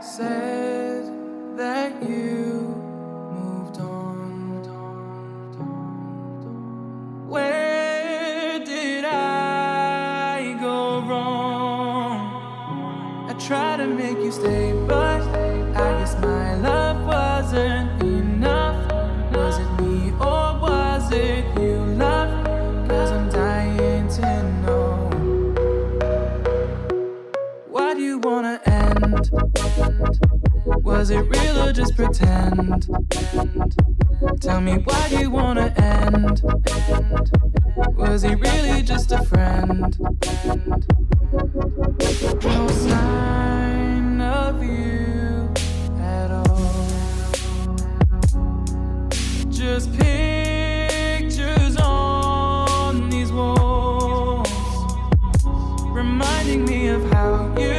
said that you moved on. Where did I go wrong? I tried to make you stay, but I guess my love wasn't enough. Was it me or was it you, love? 'Cause I'm dying to know. Why do you wanna end? Was it real or just pretend? Tell me, why do you wanna end? Was he really just a friend? No sign of you at all. Just pictures on these walls, reminding me of how you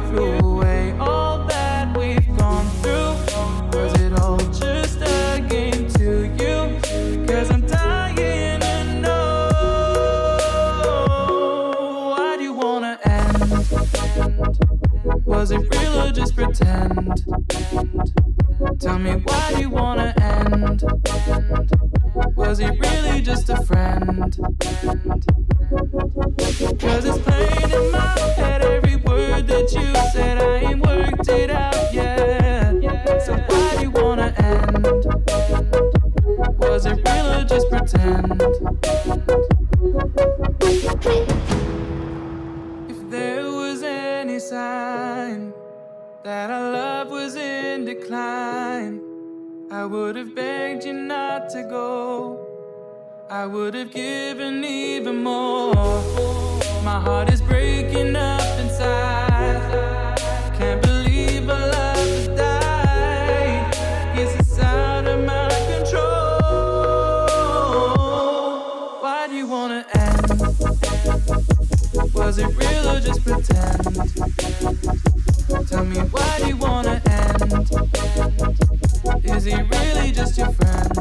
threw away all that we've gone through. Was it all just a game to you? 'Cause I'm dying to know. Why do you wanna end? Was it real or just pretend? Tell me, why do you wanna end? Was he really just a friend? 'Cause it's playing in my head, every word that you said. I ain't worked it out yet. So why do you wanna end? Was it real or just pretend? If there was any sign that our love was in decline, I would have begged you not to go. I would have given even more. My heart is breaking up inside. Can't believe our love has died. Guess it's out of my control. Why do you wanna end? Was it real or just pretend? Tell me, why do you wanna end? Is he really just your friend?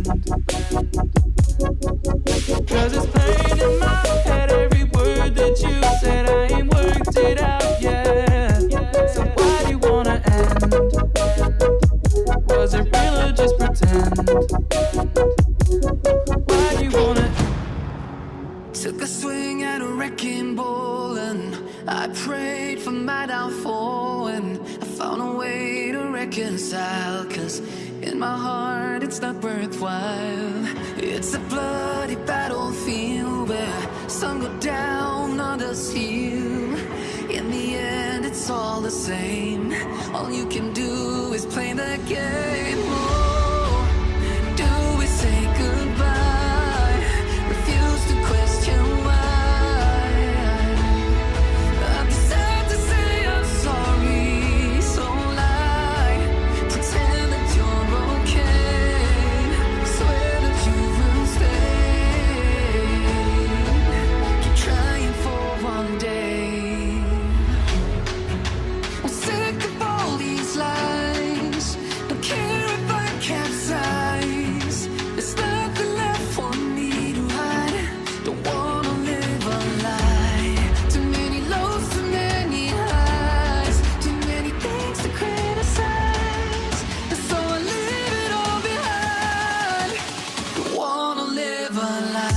'Cause it's playing in my head, every word that you said. I ain't worked it out yet. So why do you wanna end? Was it real or just pretend? Why do you wanna? Took a swing at a wrecking ball and I prayed for my downfall, and I found a way to reconcile. 'Cause in my heart it's not worthwhile. It's a bloody battlefield where some go down, others heal. In the end it's all the same. All you can do is play the game. Oh, do we say goodbye? Refuse to question why. I'm sad to say I'm sorry, so lie. Pretend that you're okay. Swear that you will stay. Keep trying for one day. I'm sick of all these lies. Don't care if I capsize. There's nothing left for me to hide. Don't wanna live a lie. Too many lows, too many highs. Too many things to criticize. And so I leave it all behind. Don't wanna live a lie.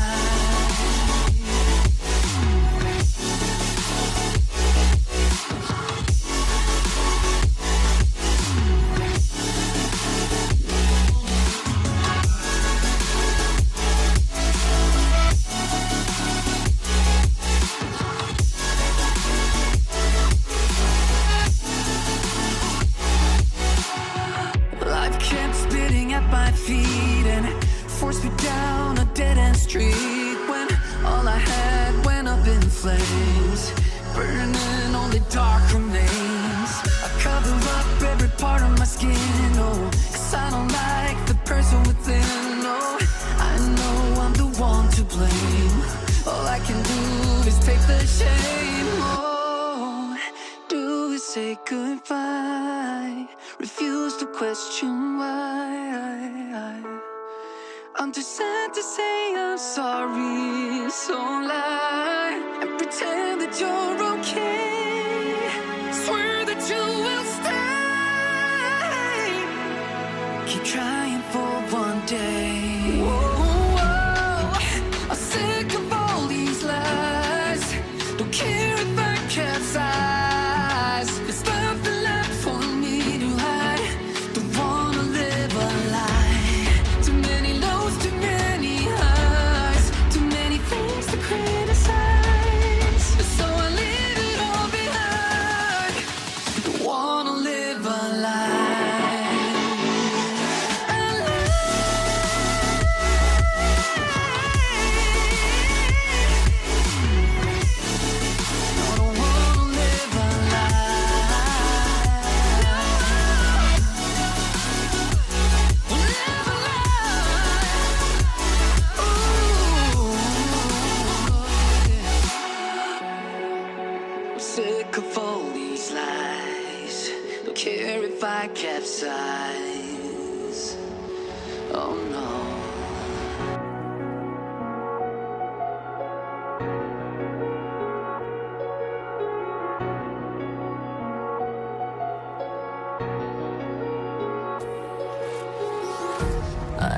Life kept spitting at my feet and forced me down a dead-end street when all I had went up in flames, burning only dark remains. I cover up every part of my skin, oh, 'cause I don't like the person within, oh. I know I'm the one to blame. All I can do is take the shame, oh. Do we say goodbye? Refuse to question why. I'm too sad to say I'm sorry, so lie and pretend that you're okay. Swear that you will stay. if I capsize. Oh no.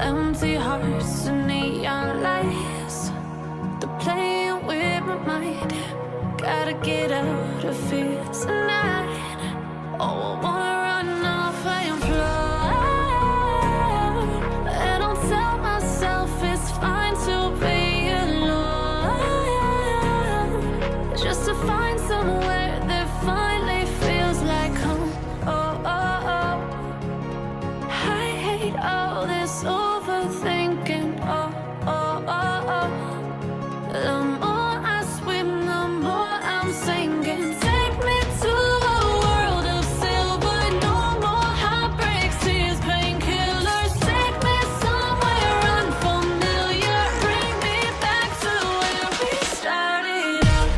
Empty hearts and neon lights, they're playing with my mind. Gotta get out of here tonight. Oh, I wanna run off and fly, and I'll tell myself it's fine to be alone, just to find somewhere that finally feels like home. Oh, oh, oh. I hate all this overthinking. Oh, oh, oh, oh. The more I swim, the more I'm sinking. Take me to a world of silver. No more heartbreaks, tears, painkillers. Take me somewhere unfamiliar. Bring me back to where we started out.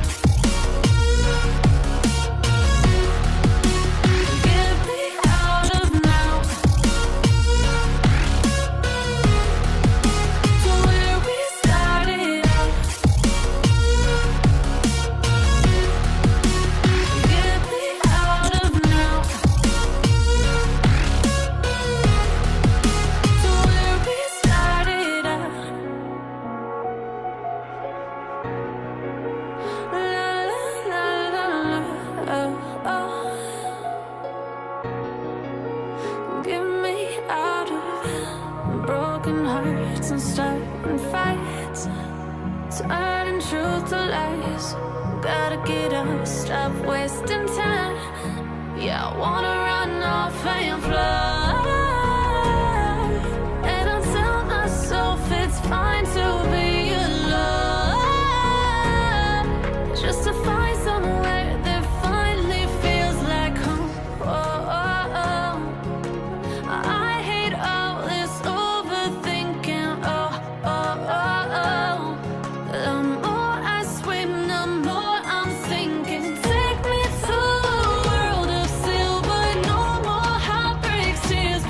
Get me out of now, to where we started out. Get me out of now, to where we started out. La la la la, oh, oh. Get me out of broken hearts and starting fights, turning truth to lies. Gotta get up, stop wasting time. Yeah, I wanna run off and fly, and I'll tell myself it's fine to be alone, just to find somewhere that finally feels like home. Oh, oh, oh. I hate all this overthinking. Oh, oh, oh, oh. The more I swim, the more I'm sinking. Take me to a world of silver. No more heartbreaks, tears,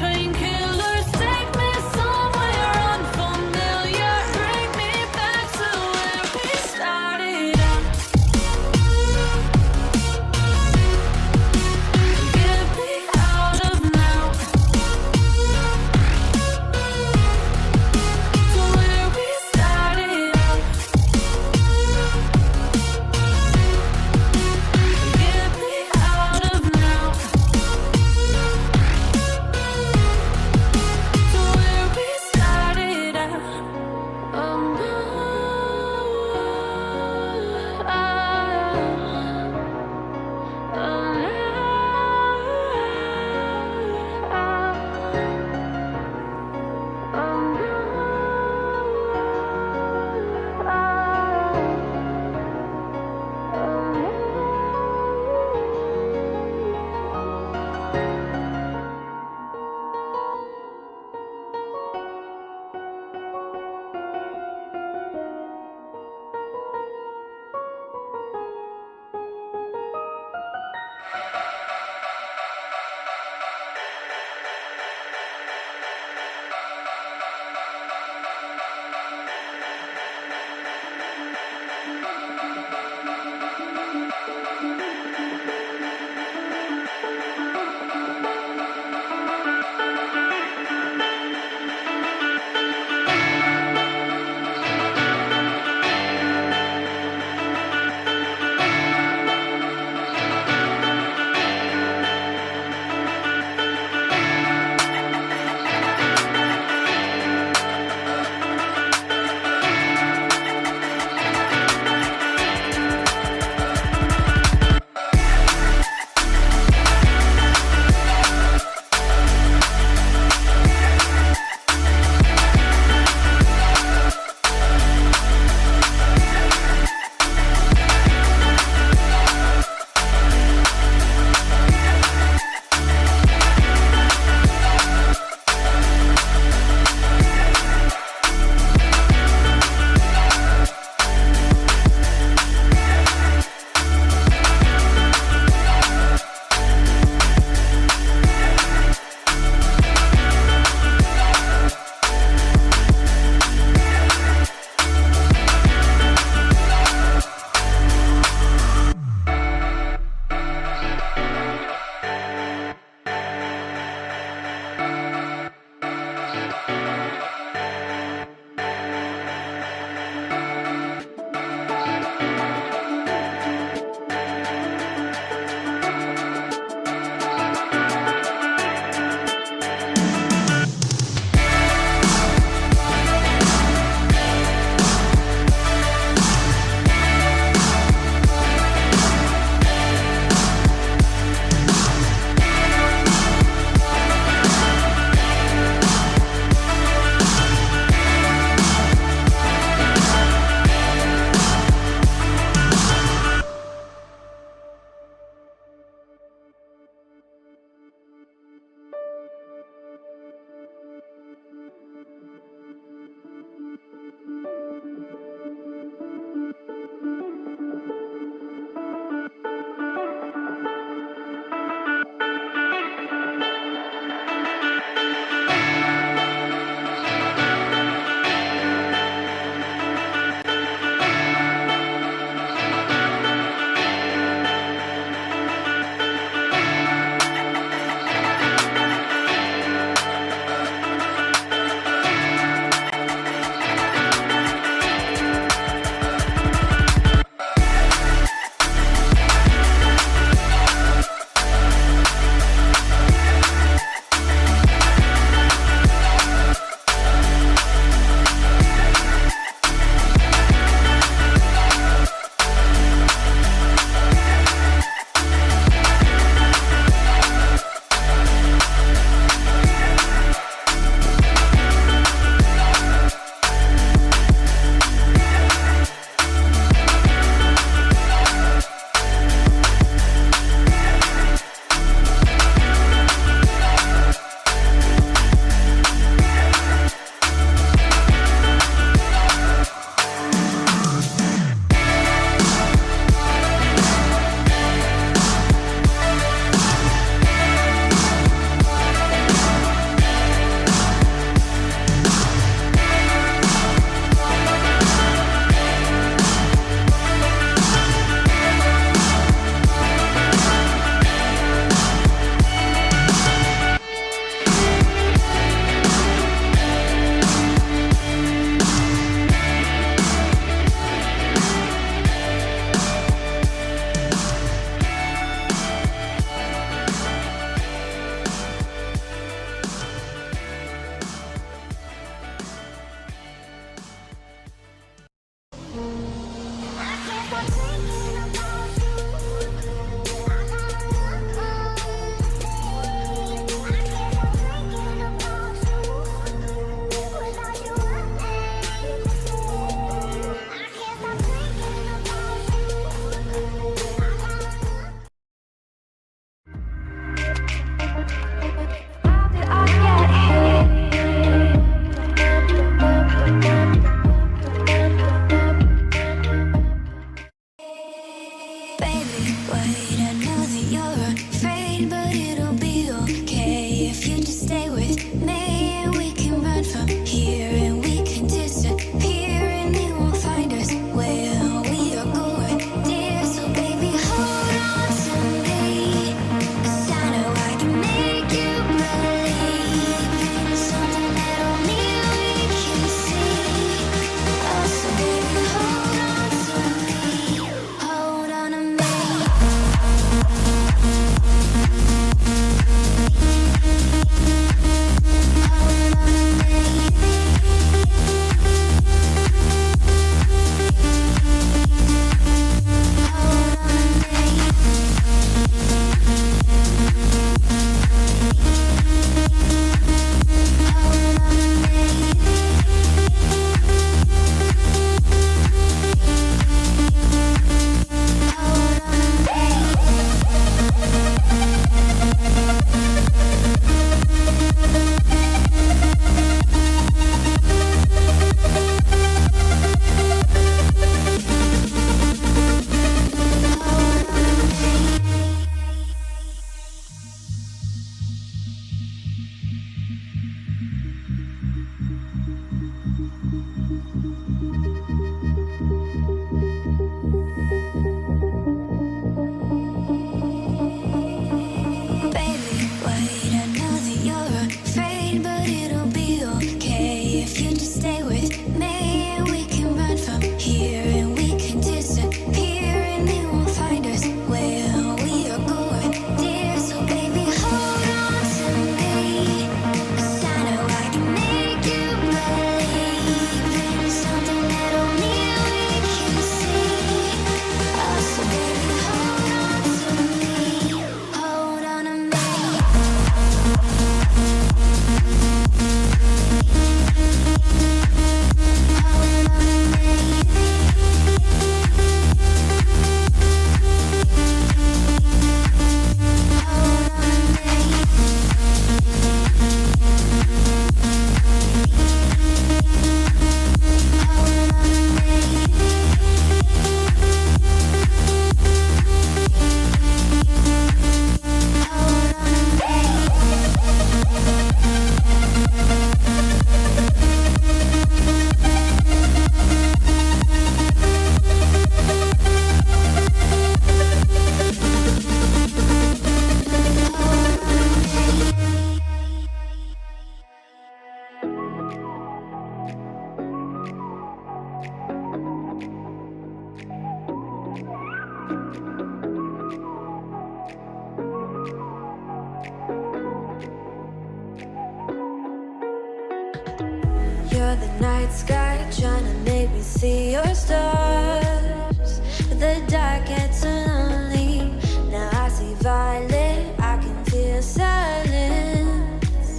see your stars, but the dark gets so lonely. Now I see violet, I can feel silence.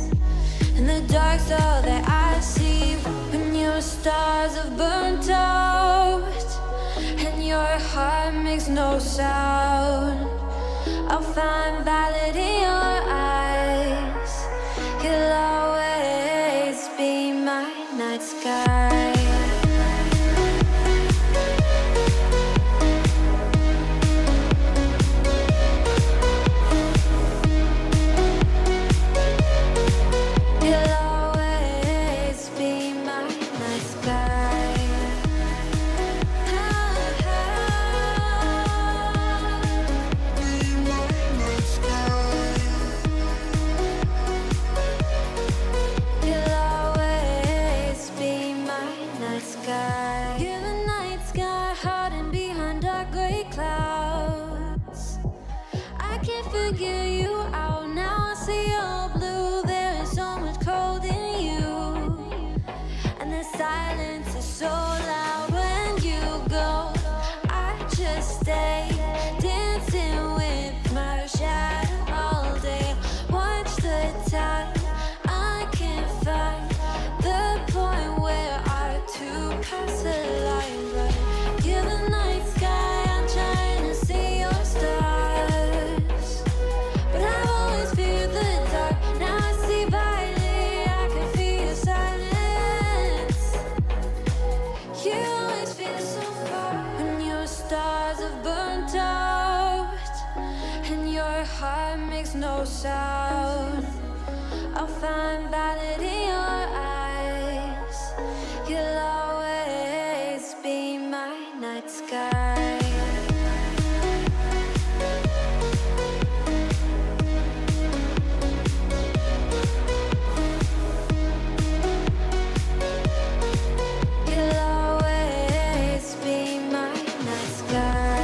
And the dark's all that I see. When your stars have burnt out and your heart makes no sound, I'll find violet in your eyes. You'll always be my night sky. No sound, I'll find violet in your eyes. You'll always be my night sky. You'll always be my night sky.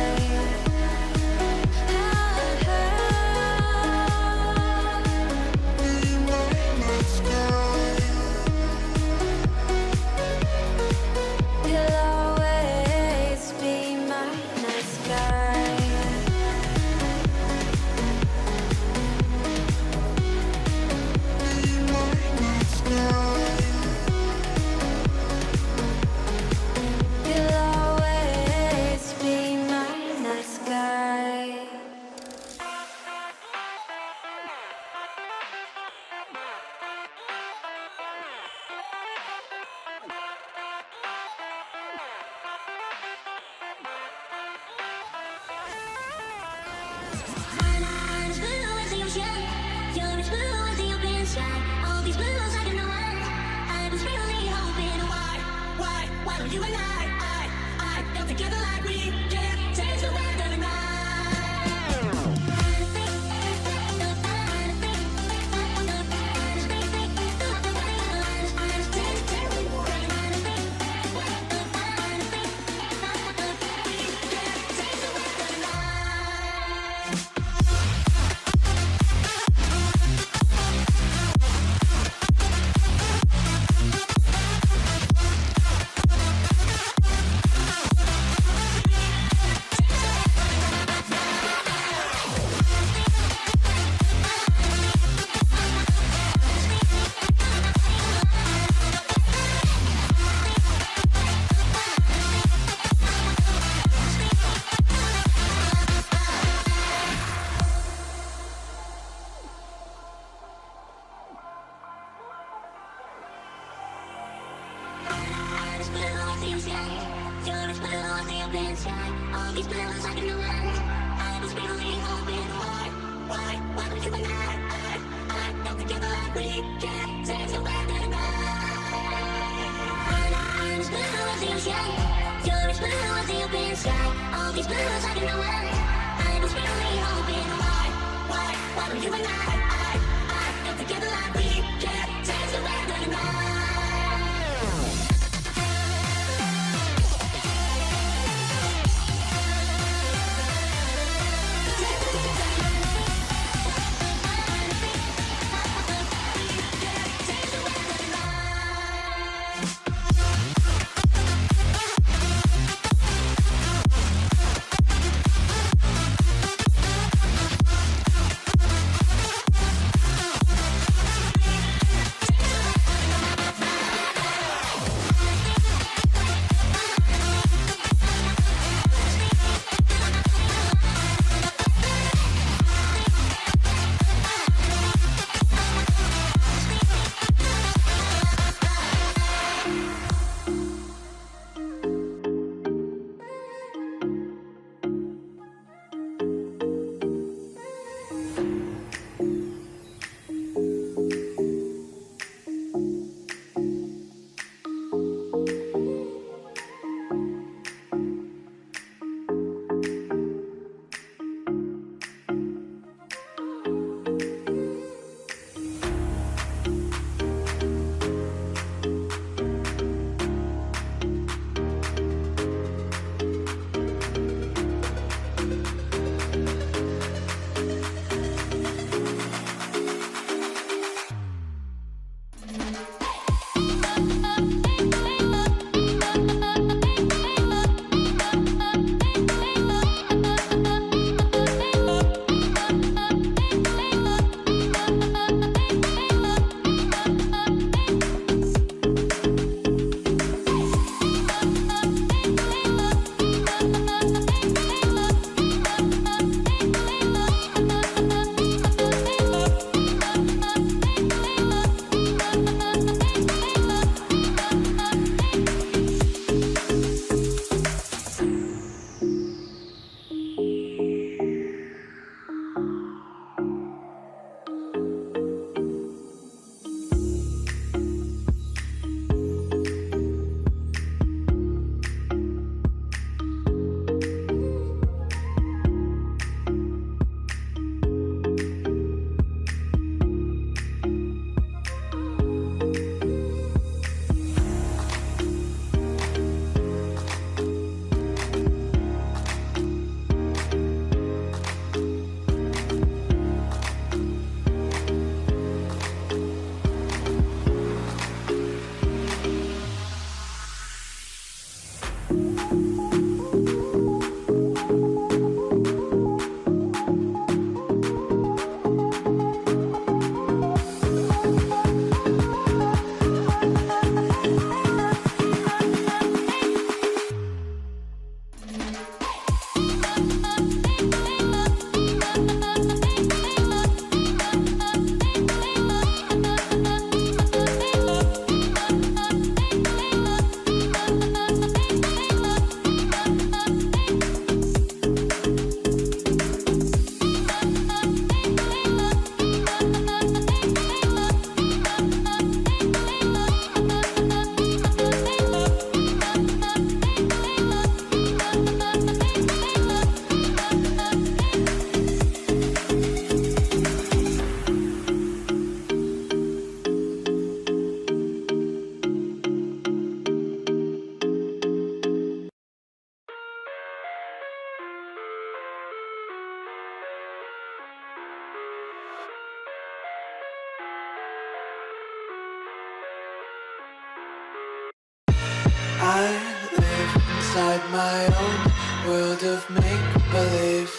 inside my own world of make-believe.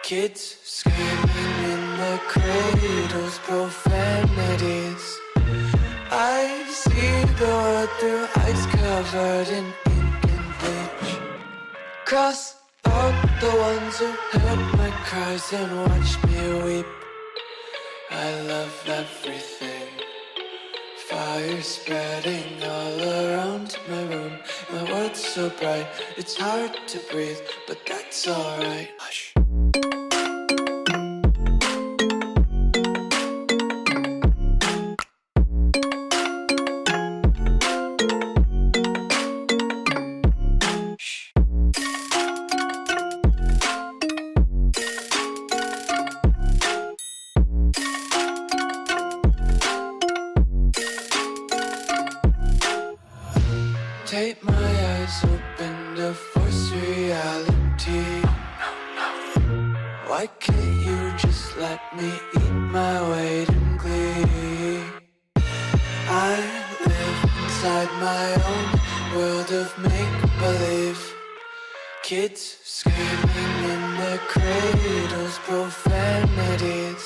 Kids screaming in their cradles, profanities. I see the world through ice covered in ink and bleach. Cross out the ones who heard my cries and watched me weep. I love everything. Fire spreading all around my room. My world's so bright, it's hard to breathe, but that's alright. Hush. Take my eyes open to force reality. Why can't you just let me eat my weight in glee? I live inside my own world of make-believe. Kids screaming in their cradles, profanities.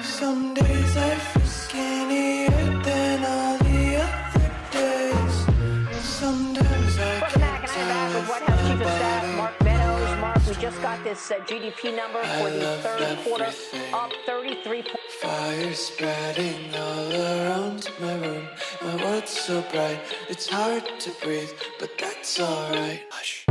Some days I feel skinnier than all the other days. Sometimes I can't tell if White House my Chief of Staff body Mark Meadows. Mark, we just got this GDP number for the third quarter, up 33. Fire spreading all around my room. My world's so bright, it's hard to breathe, but that's alright. Hush.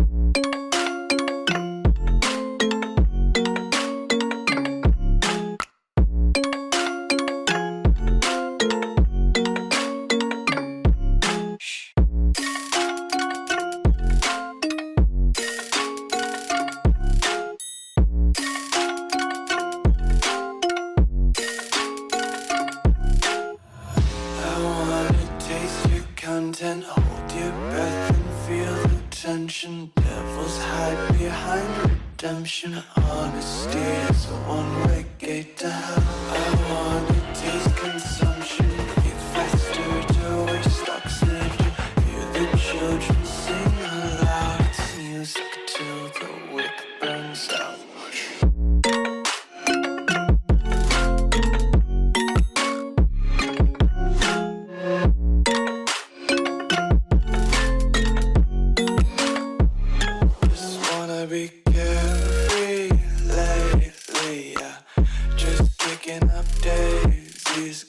Content, hold your breath and feel the tension. Devils hide behind redemption. Honesty is a one-way gate to hell. I wanna taste consumption. Eat faster to waste oxygen. Hear the children sing aloud. It's music till the wick burns out. Be carefree lately, yeah. Just kicking up daisies,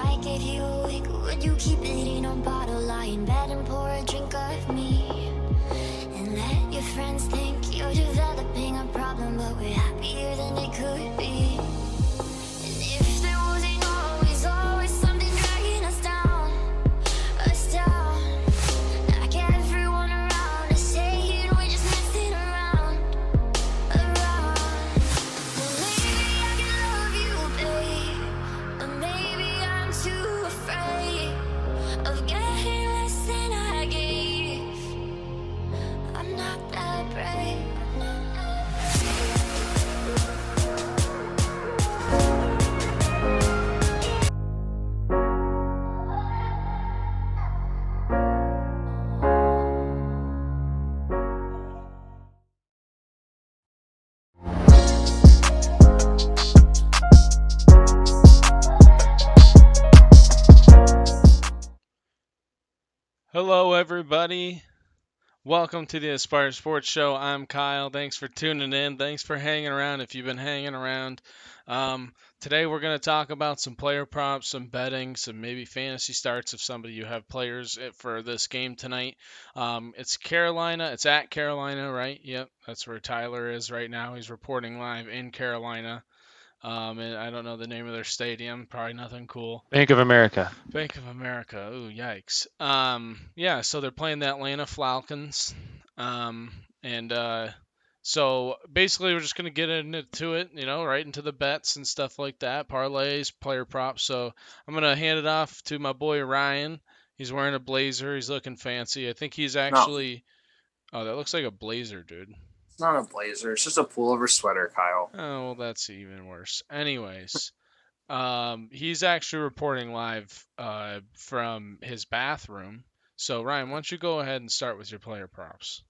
I gave you a week, would you keep it in a bottle, lie in bed and pour a drink of me? And let your friends think you're developing a problem, but we're happier than it could be. And if there wasn't always something dragging us down, like everyone around us saying we're just messing around. Well, maybe I can love you, babe, but maybe I'm too afraid of getting less than I gave. I'm not that brave. Hello, everybody. Welcome to the Aspire Sports Show. I'm Kyle. Thanks for tuning in. Thanks for hanging around if you've been hanging around. Today we're going to talk about some player props, some betting, some maybe fantasy starts if somebody you have players for this game tonight. It's Carolina. It's at Carolina, right? Yep, that's where Tyler is right now. He's reporting live in Carolina. And I don't know the name of their stadium. Probably nothing cool. Bank of America. Bank of America. Ooh, yikes. Yeah, so they're playing the Atlanta Falcons. So basically we're just going to get into it, right into the bets and stuff like that, parlays, player props. So I'm going to hand it off to my boy Ryan. He's wearing a blazer. He's looking fancy. I think he's actually Oh, that looks like a blazer, dude. It's not a blazer. It's just a pullover sweater, Kyle. Oh, well, that's even worse. Anyways, he's actually reporting live from his bathroom. So, Ryan, why don't you go ahead and start with your player props?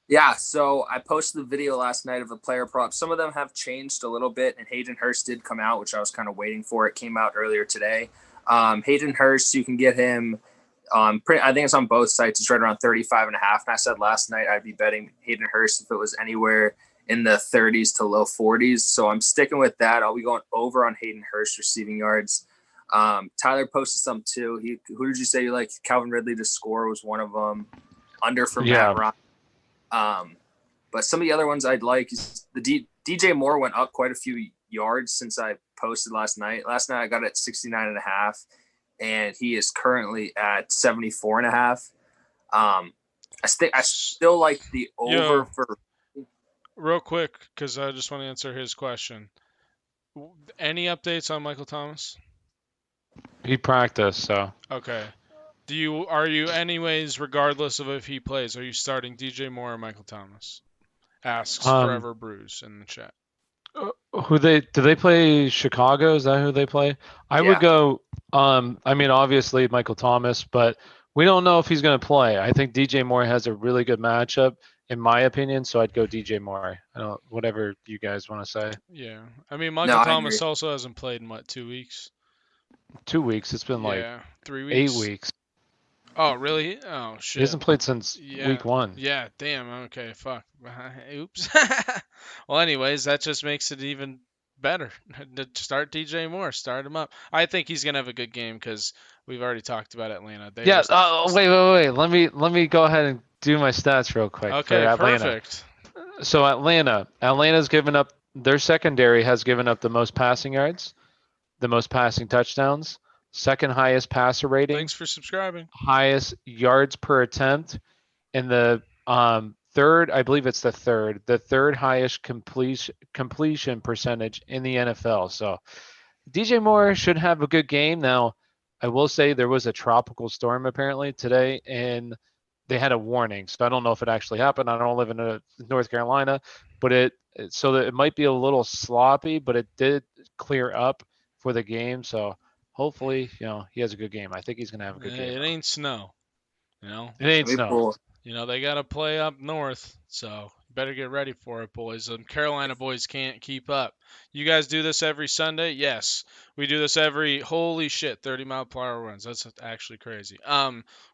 Yeah, so I posted the video last night of the player props. Some of them have changed a little bit, and Hayden Hurst did come out, which I was kind of waiting for. It came out earlier today. Hayden Hurst, you can get him I think it's on both sites. It's right around 35.5. And I said last night I'd be betting Hayden Hurst if it was anywhere in the 30s to low 40s. So I'm sticking with that. I'll be going over on Hayden Hurst receiving yards. Tyler posted some too. Who did you say you like? Calvin Ridley to score was one of them. Under for Matt Ryan. But some of the other ones I'd like is the DJ Moore went up quite a few yards since I posted last night. Last night I got it at 69.5. And he is currently at 74.5. I still like the over for. Real quick, because I just want to answer his question. Any updates on Michael Thomas? He practiced, so. Okay. Are you anyways, regardless of if he plays, are you starting DJ Moore or Michael Thomas? Asks Forever Bruce in the chat. Do they play Chicago? Is that who they play? I would go. Obviously Michael Thomas, but we don't know if he's going to play. I think DJ Moore has a really good matchup, in my opinion. So I'd go DJ Moore. Whatever you guys want to say. Yeah, Michael Thomas also hasn't played in 2 weeks. 2 weeks. It's been 3 weeks. 8 weeks. Oh, really? Oh, shit. He hasn't played since week 1. Yeah, damn. Okay, fuck. Oops. Well, anyways, that just makes it even better to start DJ Moore. Start him up. I think he's going to have a good game because we've already talked about Atlanta. Wait. Let me go ahead and do my stats real quick. Okay, for Atlanta. Perfect. So Atlanta's given up, their secondary has given up the most passing yards, the most passing touchdowns, second highest passer rating. Thanks for subscribing. Highest yards per attempt, and the third, I believe it's the third highest completion percentage in the NFL. So DJ Moore should have a good game. Now, I will say there was a tropical storm apparently today, and they had a warning. So I don't know if it actually happened. I don't live in North Carolina, but so that it might be a little sloppy, but it did clear up for the game. So hopefully, he has a good game. I think he's going to have a good game. It ain't snow. It ain't snow. Cool. They got to play up north, so better get ready for it, boys. The Carolina boys can't keep up. You guys do this every Sunday? Yes. We do this holy shit, 30-mile-per-hour runs. That's actually crazy.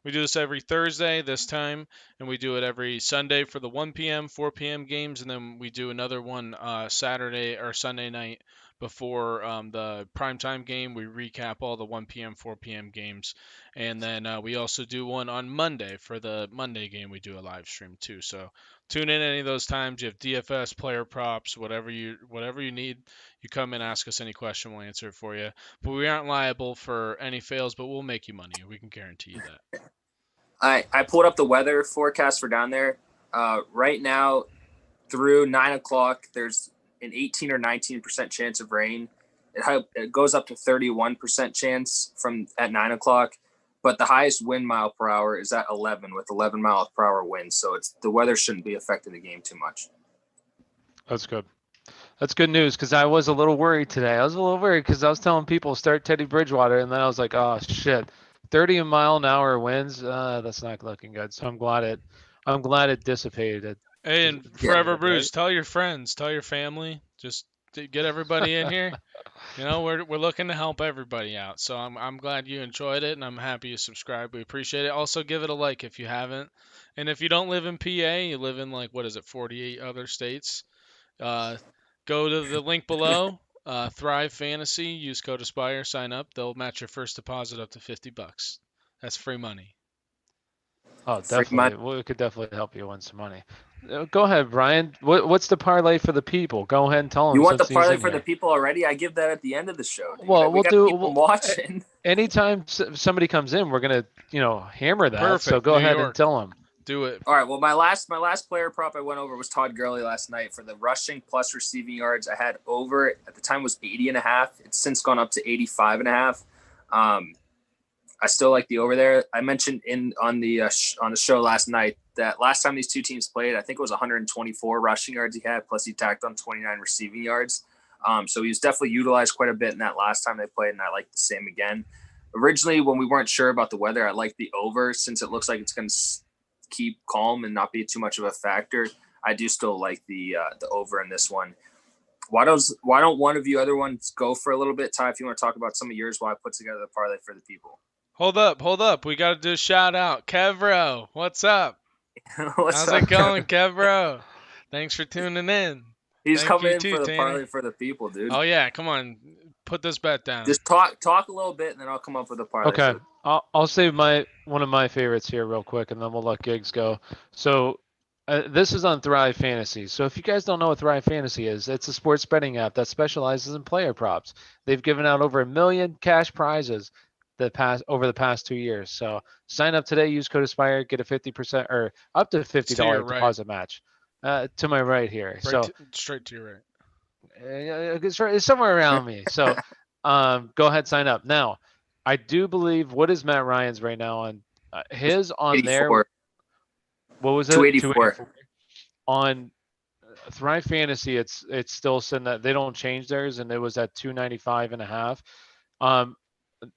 We do this every Thursday this time, and we do it every Sunday for the 1 p.m., 4 p.m. games, and then we do another one Saturday or Sunday night before the primetime game. We recap all the 1 p.m., 4 p.m. games. And then we also do one on Monday. For the Monday game, we do a live stream too. So tune in any of those times. You have DFS, player props, whatever you need. You come and ask us any question, we'll answer it for you. But we aren't liable for any fails, but we'll make you money. We can guarantee you that. I pulled up the weather forecast for down there. Right now, through 9 o'clock, there's an 18 or 19% chance of rain. It goes up to 31% chance at 9 o'clock, but the highest wind mile per hour is at 11 with 11 miles per hour winds. So the weather shouldn't be affecting the game too much. That's good. That's good news, because I was a little worried today. I was a little worried because I was telling people start Teddy Bridgewater, and then I was like, oh shit, 30-mile-an-hour winds. That's not looking good. So I'm glad it dissipated. Hey, and Forever Bruce, tell your friends, tell your family, just to get everybody in here. You know, we're looking to help everybody out. So I'm glad you enjoyed it, and I'm happy you subscribed. We appreciate it. Also, give it a like if you haven't. And if you don't live in PA, you live in 48 other states. Go to the link below. Thrive Fantasy. Use code ASPIRE. Sign up. They'll match your first deposit up to $50. That's free money. Oh, definitely. We could definitely help you win some money. Go ahead, Brian. What's the parlay for the people? Go ahead and tell them. You want the parlay for the people already? I give that at the end of the show. Dude. Well, we'll watching. Anytime somebody comes in, we're gonna hammer that. Perfect. So go ahead and tell them. Do it. All right. Well, my last player prop I went over was Todd Gurley last night for the rushing plus receiving yards. I had over at the time was 80.5. It's since gone up to 85.5. I still like the over there. I mentioned on the show last night that last time these two teams played, I think it was 124 rushing yards he had, plus he tacked on 29 receiving yards. So he was definitely utilized quite a bit in that last time they played, and I like the same again. Originally, when we weren't sure about the weather, I liked the over since it looks like it's going to keep calm and not be too much of a factor. I do still like the over in this one. Why don't one of you other ones go for a little bit, Ty, if you want to talk about some of yours while I put together the parlay for the people. Hold up. We got to do a shout out. Kevro, what's up? How's it going, Kevro? Thanks for tuning in. He's coming in for the parlay for the people, dude. Oh, yeah. Come on. Put this bet down. Just talk a little bit, and then I'll come up with a parlay. Okay. I'll save one of my favorites here real quick, and then we'll let Giggs go. So this is on Thrive Fantasy. So if you guys don't know what Thrive Fantasy is, it's a sports betting app that specializes in player props. They've given out over 1 million cash prizes over the past 2 years. So sign up today, use code ASPIRE, get a 50% or up to $50 deposit match. To my right here. Straight to your right. It's somewhere around me. So go ahead, sign up. Now, I do believe, what is Matt Ryan's right now on his on 84. There? What was it? 284. On Thrive Fantasy, it's still sitting that they don't change theirs, and it was at 295.5.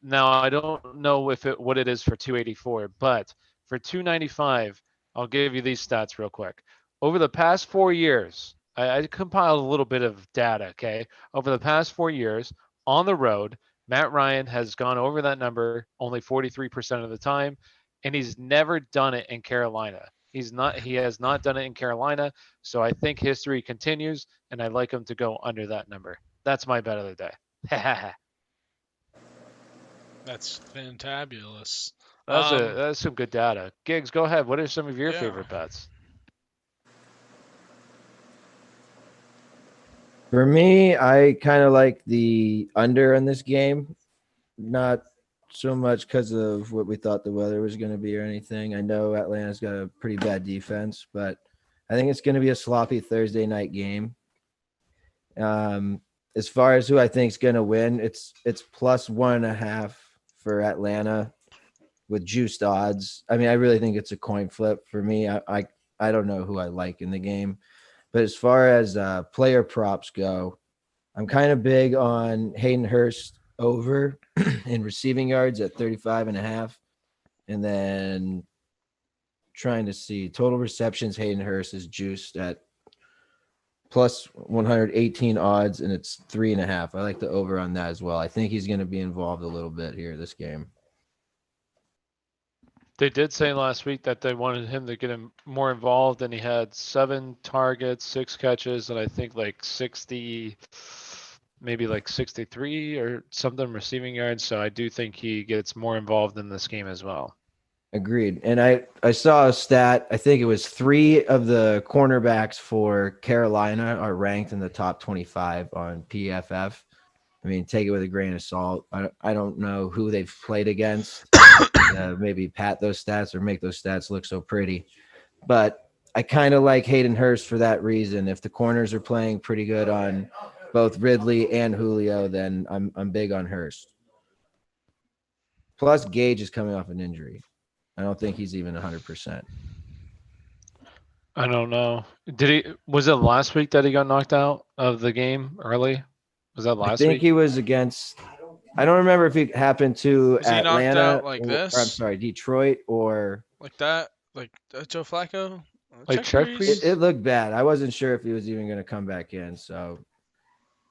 Now I don't know what it is for 284, but for 295, I'll give you these stats real quick. Over the past 4 years, I compiled a little bit of data, okay? Over the past 4 years, on the road, Matt Ryan has gone over that number only 43% of the time, and he's never done it in Carolina. He has not done it in Carolina, so I think history continues, and I like him to go under that number. That's my bet of the day. That's fantabulous. That's some good data. Giggs, go ahead. What are some of your favorite bets? For me, I kind of like the under in this game. Not so much because of what we thought the weather was going to be or anything. I know Atlanta's got a pretty bad defense, but I think it's going to be a sloppy Thursday night game. As far as who I think is going to win, it's plus 1.5 for Atlanta with juiced odds. I mean, I really think it's a coin flip for me. I don't know who I like in the game. But as far as player props go, I'm kind of big on Hayden Hurst over in receiving yards at 35.5. And then trying to see total receptions, Hayden Hurst is juiced at plus 118 odds, and it's 3.5. I like the over on that as well. I think he's going to be involved a little bit here this game. They did say last week that they wanted him to get him more involved, and he had 7 targets, 6 catches, and I think like 60 maybe like 63 or something receiving yards. So I do think he gets more involved in this game as well. Agreed. And I saw a stat. I think it was 3 of the cornerbacks for Carolina are ranked in the top 25 on PFF. I mean, take it with a grain of salt. I don't know who they've played against. Maybe pat those stats or make those stats look so pretty. But I kind of like Hayden Hurst for that reason. If the corners are playing pretty good on both Ridley and Julio, then I'm big on Hurst. Plus, Gage is coming off an injury. I don't think he's even 100%. I don't know. Was it last week that he got knocked out of the game early? Was that last week? I think he was against. I don't remember if it happened to Was he knocked Atlanta out like this? Or, I'm sorry, Detroit or like that, like Joe Flacco. Like check, please? It looked bad. I wasn't sure if he was even going to come back in. So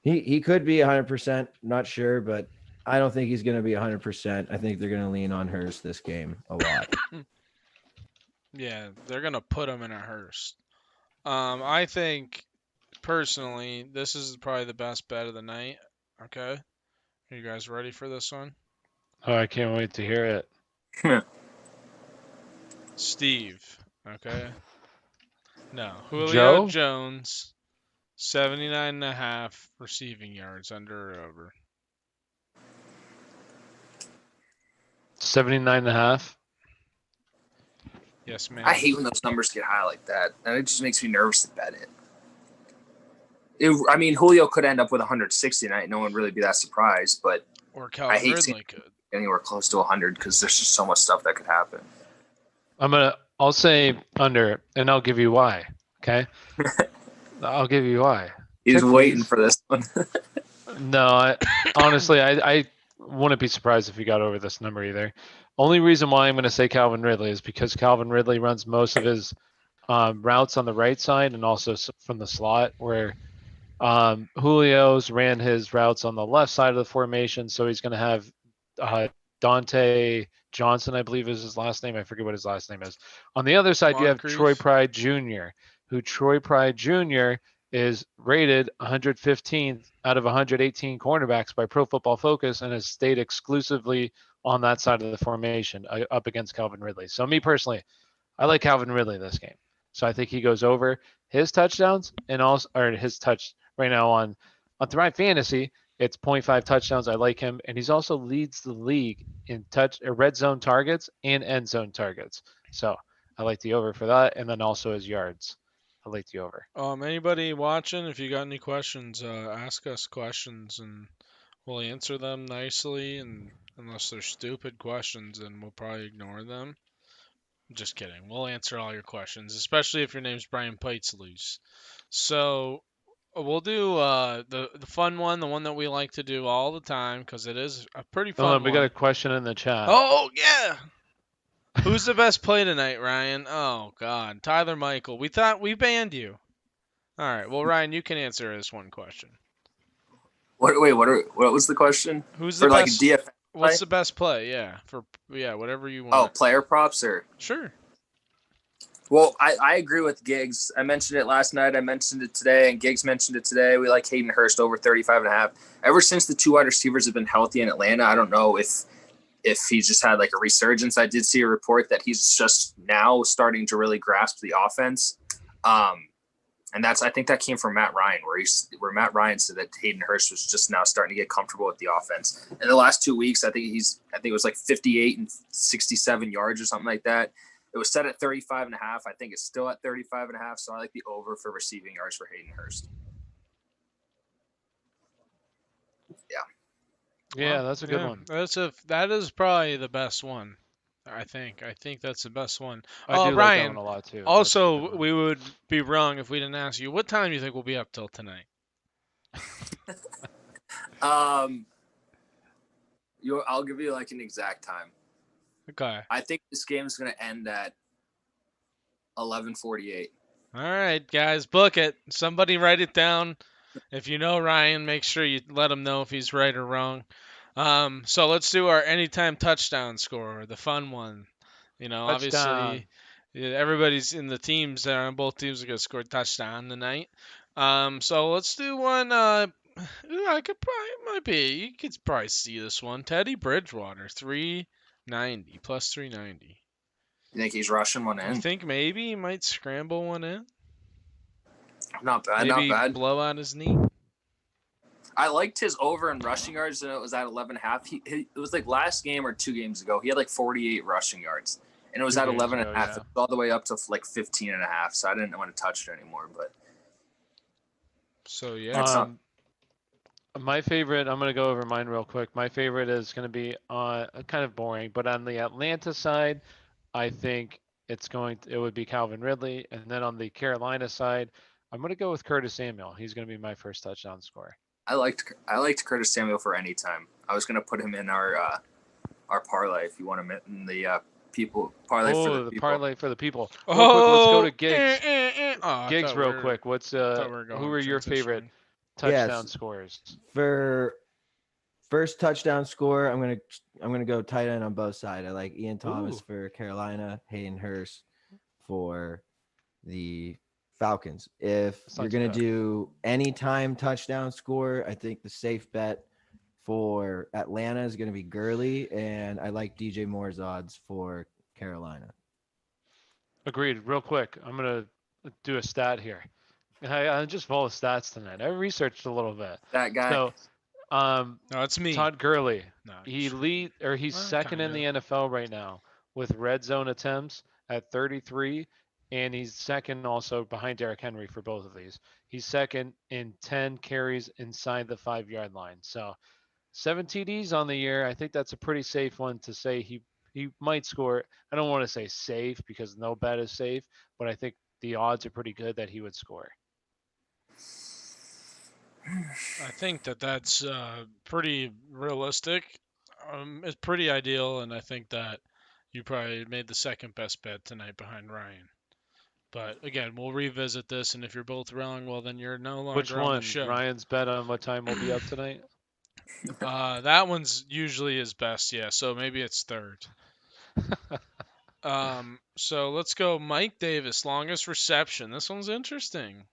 he could be 100%. Not sure, but I don't think he's going to be 100%. I think they're going to lean on Hurst this game a lot. Yeah, they're going to put him in a Hurst. I think, personally, this is probably the best bet of the night. Okay? Are you guys ready for this one? Oh, I can't wait to hear it. Steve. Okay? No. Julio Joe? Jones, 79.5 receiving yards, under or over. 79.5. Yes, ma'am. I hate when those numbers get high like that, and it just makes me nervous to bet it. I mean, Julio could end up with 160 tonight. No one would really be that surprised, but Or I Calvin hate Ridley could. anywhere close to 100 because there's just so much stuff that could happen. I'll say under, and I'll give you why. Okay? I'll give you why. He's Check, waiting please. for this one. No, honestly, I wouldn't be surprised if he got over this number either. Only reason why I'm going to say Calvin Ridley is because Calvin Ridley runs most of his routes on the right side and also from the slot, where Julio's ran his routes on the left side of the formation. So he's going to have Dante Johnson, I believe is his last name. I forget what his last name is. On the other side, you have Moncrief. Troy Pride Jr., who Troy Pride Jr. is rated 115th out of 118 cornerbacks by Pro Football Focus and has stayed exclusively on that side of the formation up against Calvin Ridley. So me personally, I like Calvin Ridley this game. So I think he goes over his touchdowns and also, or his touch right now on Thrive Fantasy. It's 0.5 touchdowns. I like him. And he's also leads the league in red zone targets and end zone targets. So I like the over for that. And then also his yards. I like the over. Anybody watching, if you got any questions, ask us questions and we'll answer them nicely. And unless they're stupid questions, then we'll probably ignore them. Just kidding. We'll answer all your questions, especially if your name's Brian Peitzelus. So we'll do the fun one, the one that we like to do all the time because it is a pretty fun one. We got a question in the chat. Oh, yeah. Who's the best play tonight, Ryan? Oh, God. Tyler Michael. We thought we banned you. All right. Well, Ryan, you can answer this one question. What was the question? Who's the for best? Like DFS what's the best play? Yeah. Whatever you want. Oh, player props or? Sure. Well, I agree with Giggs. I mentioned it last night. I mentioned it today, and Giggs mentioned it today. We like Hayden Hurst over 35.5. Ever since the 2 wide receivers have been healthy in Atlanta, I don't know if he's just had like a resurgence. I did see a report that he's just now starting to really grasp the offense. And I think that came from Matt Ryan, where Matt Ryan said that Hayden Hurst was just now starting to get comfortable with the offense. In the last 2 weeks, I think it was like 58 and 67 yards or something like that. It was set at 35.5. I think it's still at 35.5. So I like the over for receiving yards for Hayden Hurst. Yeah, that's a good one. That is probably the best one. I think that's the best one. I do Ryan, like that one a lot too. Also, we would be wrong if we didn't ask you what time do you think we'll be up till tonight. I'll give you like an exact time. Okay. I think this game is going to end at 11:48. All right, guys, book it. Somebody write it down. If you know Ryan, make sure you let him know if he's right or wrong. So let's do our anytime touchdown score, the fun one. Obviously, everybody's in the teams. Both teams are going to score a touchdown tonight. So let's do one. I could probably might be. You could probably see this one. Teddy Bridgewater, 390 plus 390. You think he's rushing one I in? think maybe he might scramble one in. Not bad, Maybe not bad. blow out his knee. I liked his over in rushing yards, and it was at 11.5. It was like last game or 2 games ago. He had like 48 rushing yards, and it was at 11.5. Yeah. It was all the way up to like 15.5. So I didn't want to touch it anymore. But So yeah. My favorite, I'm going to go over mine real quick. My favorite is going to be kind of boring, but on the Atlanta side, I think it would be Calvin Ridley. And then on the Carolina side, I'm going to go with Curtis Samuel. He's going to be my first touchdown scorer. I liked Curtis Samuel for any time. I was going to put him in our parlay if you want him in the people parlay for the people. Parlay for the people. Oh, Real quick, let's go to Giggs. Oh, Giggs, real quick. What's who are your favorite touchdown scores? For first touchdown score, I'm gonna go tight end on both sides. I like Ian Thomas for Carolina, Hayden Hurst for the Falcons. If you're gonna do anytime touchdown score, I think the safe bet for Atlanta is gonna be Gurley, and I like DJ Moore's odds for Carolina. Agreed. Real quick, I'm gonna do a stat here. I just follow stats tonight. I researched a little bit. That guy. So, no, it's me. Todd Gurley. No, He's second in the NFL right now with red zone attempts at 33, and he's second also behind Derrick Henry for both of these. He's second in 10 carries inside the 5-yard line. So 7 TDs on the year. I think that's a pretty safe one to say he might score. I don't want to say safe because no bet is safe, but I think the odds are pretty good that he would score. I think that's pretty realistic. It's pretty ideal, and I think that you probably made the second best bet tonight behind Ryan. But again, we'll revisit this, and if you're both wrong, well, then you're no longer Which on one? the show. Ryan's bet on what time we'll be up tonight? That one's usually his best, yeah. So maybe it's third. So let's go. Mike Davis, longest reception. This one's interesting.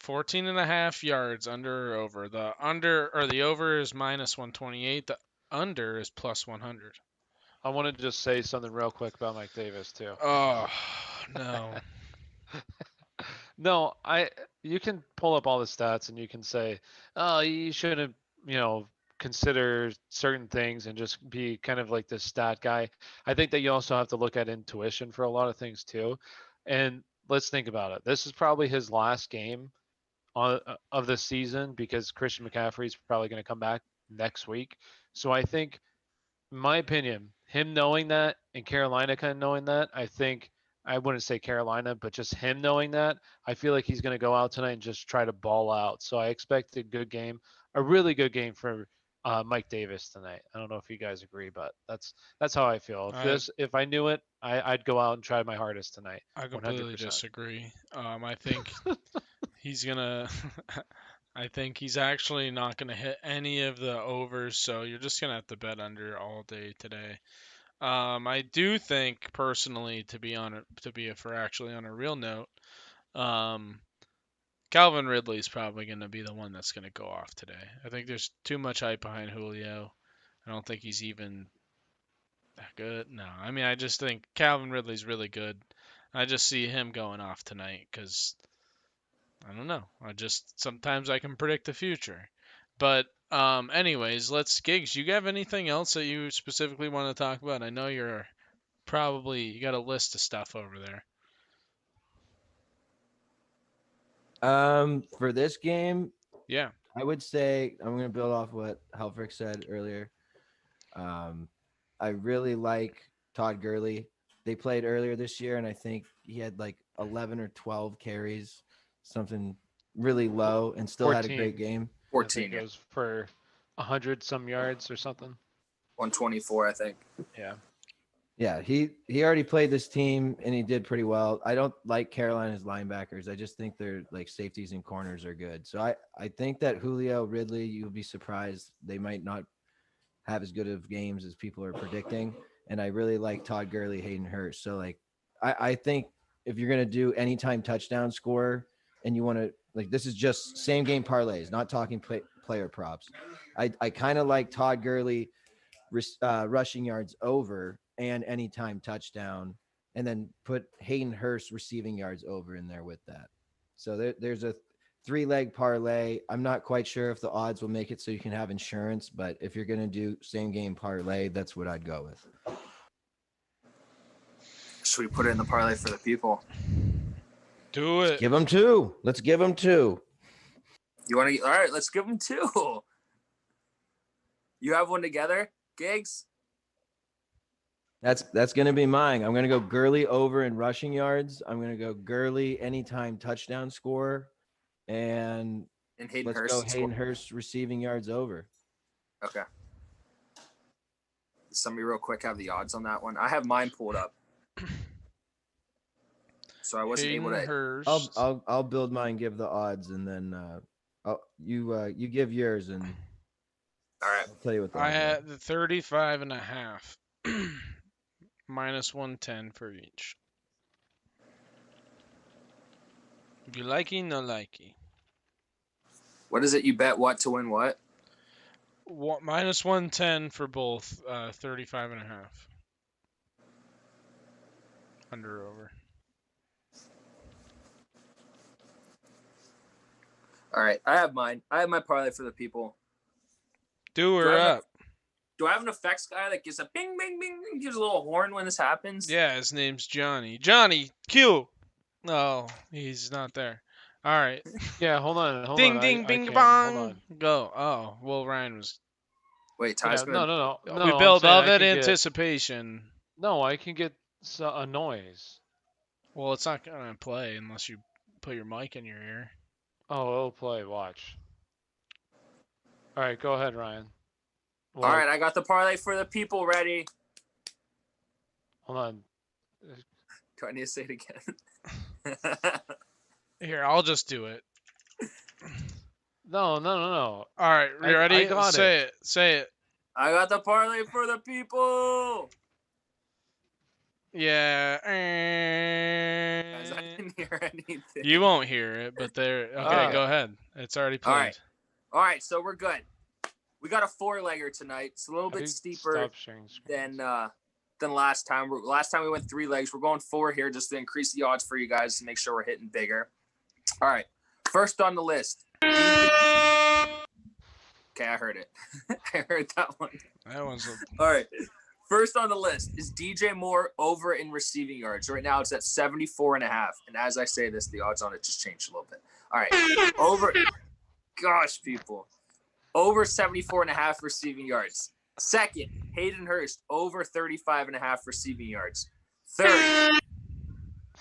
14.5 yards under or over. The over is minus 128. The under is plus 100. I want to just say something real quick about Mike Davis too. Oh no. No, you can pull up all the stats and you can say, oh, you shouldn't, consider certain things and just be kind of like this stat guy. I think that you also have to look at intuition for a lot of things too. And let's think about it. This is probably his last game of the season because Christian McCaffrey is probably going to come back next week. So I think, in my opinion, him knowing that and Carolina kind of knowing that, I wouldn't say Carolina, but just him knowing that, I feel like he's going to go out tonight and just try to ball out. So I expect a really good game for Mike Davis tonight. I don't know if you guys agree, but that's how I feel. If I knew it, I'd go out and try my hardest tonight. I completely 100%. disagree. I think he's gonna. I think he's actually not gonna hit any of the overs, so you're just gonna have to bet under all day today. I do think personally, actually on a real note, Calvin Ridley is probably going to be the one that's going to go off today. I think there's too much hype behind Julio. I don't think he's even that good. No, I mean, I just think Calvin Ridley's really good. I just see him going off tonight because, I don't know. Sometimes I can predict the future. But anyways, Giggs, you have anything else that you specifically want to talk about? I know you got a list of stuff over there. For this game, yeah, I would say I'm going to build off what Helfrich said earlier. I really like Todd Gurley. They played earlier this year, and I think he had like 11 or 12 carries, something really low, and still 14. had a great game. 14 goes for 100 some yards or something. 124, I think. Yeah. Yeah, he already played this team and he did pretty well. I don't like Carolina's linebackers. I just think their like safeties and corners are good. So I think that Julio, Ridley, you'll be surprised they might not have as good of games as people are predicting. And I really like Todd Gurley, Hayden Hurst. So like I think if you're gonna do anytime touchdown score and you want to like this is just same game parlays, not talking player props. I kind of like Todd Gurley rushing yards over and anytime touchdown, and then put Hayden Hurst receiving yards over in there with that. So there's a 3-leg parlay. I'm not quite sure if the odds will make it so you can have insurance, but if you're going to do same game parlay, that's what I'd go with. Should we put it in the parlay for the people? Do it. Give them 2. Let's give them 2. You want to? All right, let's give them 2. You have one together, Giggs? That's going to be mine. I'm going to go Gurley over in rushing yards. I'm going to go Gurley anytime touchdown score. And Hayden let's Hurst. go Hayden Hurst receiving yards over. Okay. Somebody real quick have the odds on that one. I have mine pulled up. So I wasn't able to. Hurst. I'll build mine, give the odds, and then you give yours, and All right. I'll tell you what the I odds are. had the 35.5 minus 110 for each. If you likey, no likey. What is it? You bet what to win what? Minus 110 for both. 35.5. Under over. All right. I have mine. I have my parlay for the people. Do her up. Do I have an effects guy that gives a bing, bing, bing, and gives a little horn when this happens? Yeah, his name's Johnny. Johnny, Q. Oh, he's not there. All right. Yeah, hold on. Ding, I ding, bing, can. bong. Hold on. Go. Oh, well, Ryan was. Wait, Ty's Yeah, gonna. no. We I'm build saying of I it can get- anticipation. No, I can get a noise. Well, it's not gonna play unless you put your mic in your ear. Oh, it'll play. Watch. All right, go ahead, Ryan. All right, I got the parlay for the people ready. Hold on. Do I need to say it again? Here, I'll just do it. No. All right, you ready? I got Say it. Say it. I got the parlay for the people. Yeah. Guys, I didn't hear anything. You won't hear it, but there. Okay, go ahead. It's already played. All right. All right, so we're good. We got a 4-legger tonight. It's a little bit steeper than last time. Last time we went 3 legs. We're going 4 here just to increase the odds for you guys to make sure we're hitting bigger. All right. First on the list. Okay, I heard it. I heard that one. That one's. All right. First on the list is DJ Moore over in receiving yards. Right now it's at 74.5. And as I say this, the odds on it just changed a little bit. All right. Over. Gosh, people. Over 74.5 receiving yards. Second, Hayden Hurst over 35.5 receiving yards. Third,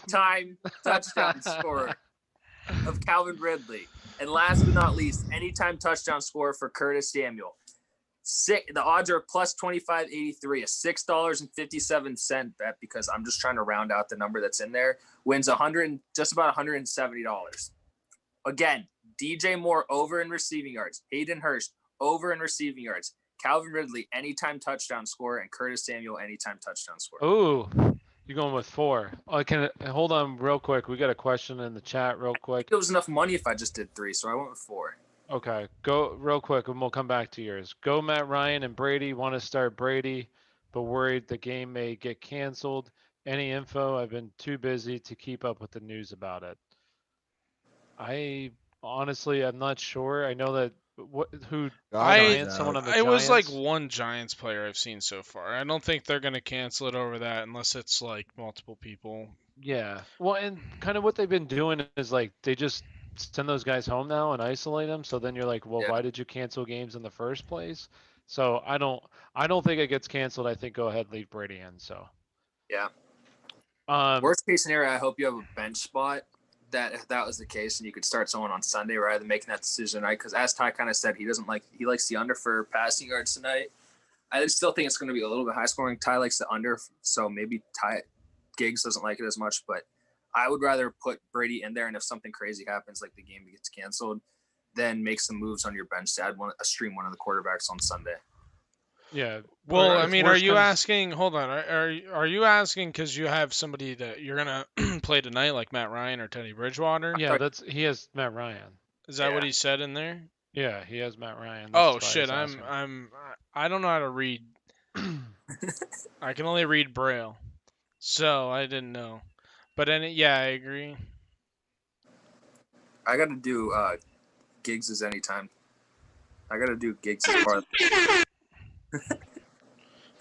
time touchdown scorer of Calvin Ridley. And last but not least, anytime touchdown scorer for Curtis Samuel. The odds are plus 25.83, a $6.57 bet because I'm just trying to round out the number that's in there. Wins just about $170. Again, DJ Moore over in receiving yards. Hayden Hurst over in receiving yards. Calvin Ridley anytime touchdown scorer, and Curtis Samuel anytime touchdown scorer. Ooh, you're going with 4. Hold on real quick. We got a question in the chat real quick. It was enough money if I just did 3, so I went with 4. Okay, go real quick, and we'll come back to yours. Go Matt Ryan and Brady. Want to start Brady, but worried the game may get canceled. Any info? I've been too busy to keep up with the news about it. Honestly, I'm not sure. I know that someone on the It was like Giants? one Giants player I've seen so far. I don't think they're gonna cancel it over that unless it's like multiple people. Yeah. Well, and kind of what they've been doing is like they just send those guys home now and isolate them. So then you're like, well, why did you cancel games in the first place? So I don't think it gets canceled. I think go ahead, leave Brady in. So yeah. Worst case scenario, I hope you have a bench spot. If that was the case, and you could start someone on Sunday rather than making that decision tonight. Because as Ty kind of said, he likes the under for passing yards tonight. I still think it's going to be a little bit high scoring. Ty likes the under, so maybe Giggs doesn't like it as much. But I would rather put Brady in there, and if something crazy happens, like the game gets canceled, then make some moves on your bench to add stream one of the quarterbacks on Sunday. Yeah. Well, I mean, are you asking? Hold on. Are you asking because you have somebody that you're gonna play tonight, like Matt Ryan or Teddy Bridgewater? Yeah, he has Matt Ryan. Is that what he said in there? Yeah, he has Matt Ryan. Oh That's why I shit, was asking. I don't know how to read. I can only read Braille, so I didn't know. But yeah, I agree. I got to do Giggs's anytime. I got to do Giggs's part.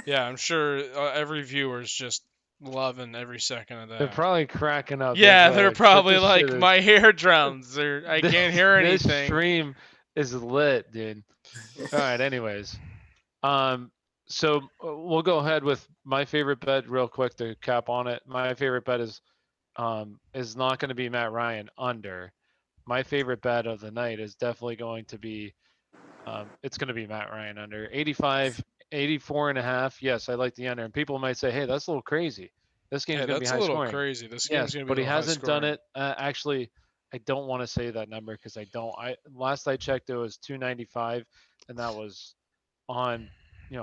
Yeah, I'm sure every viewer is just loving every second of They're that. probably cracking up. Yeah, They're they're probably probably like, "This my eardrums, or I can't hear this anything. stream is lit, dude." All right. Anyways, so we'll go ahead with my favorite bet real quick to cap on it. My favorite bet is not going to be Matt Ryan under. My favorite bet of the night is definitely going to be it's going to be Matt Ryan under 85, 84.5. Yes, I like the under. And people might say, hey, that's a little crazy. This game's Yeah, going to be that's a high little scoring. crazy. This Yes, game's gonna be but a he little high hasn't done scoring. it. Actually, I don't want to say that number because I don't. Last I checked, it was 295, and that was on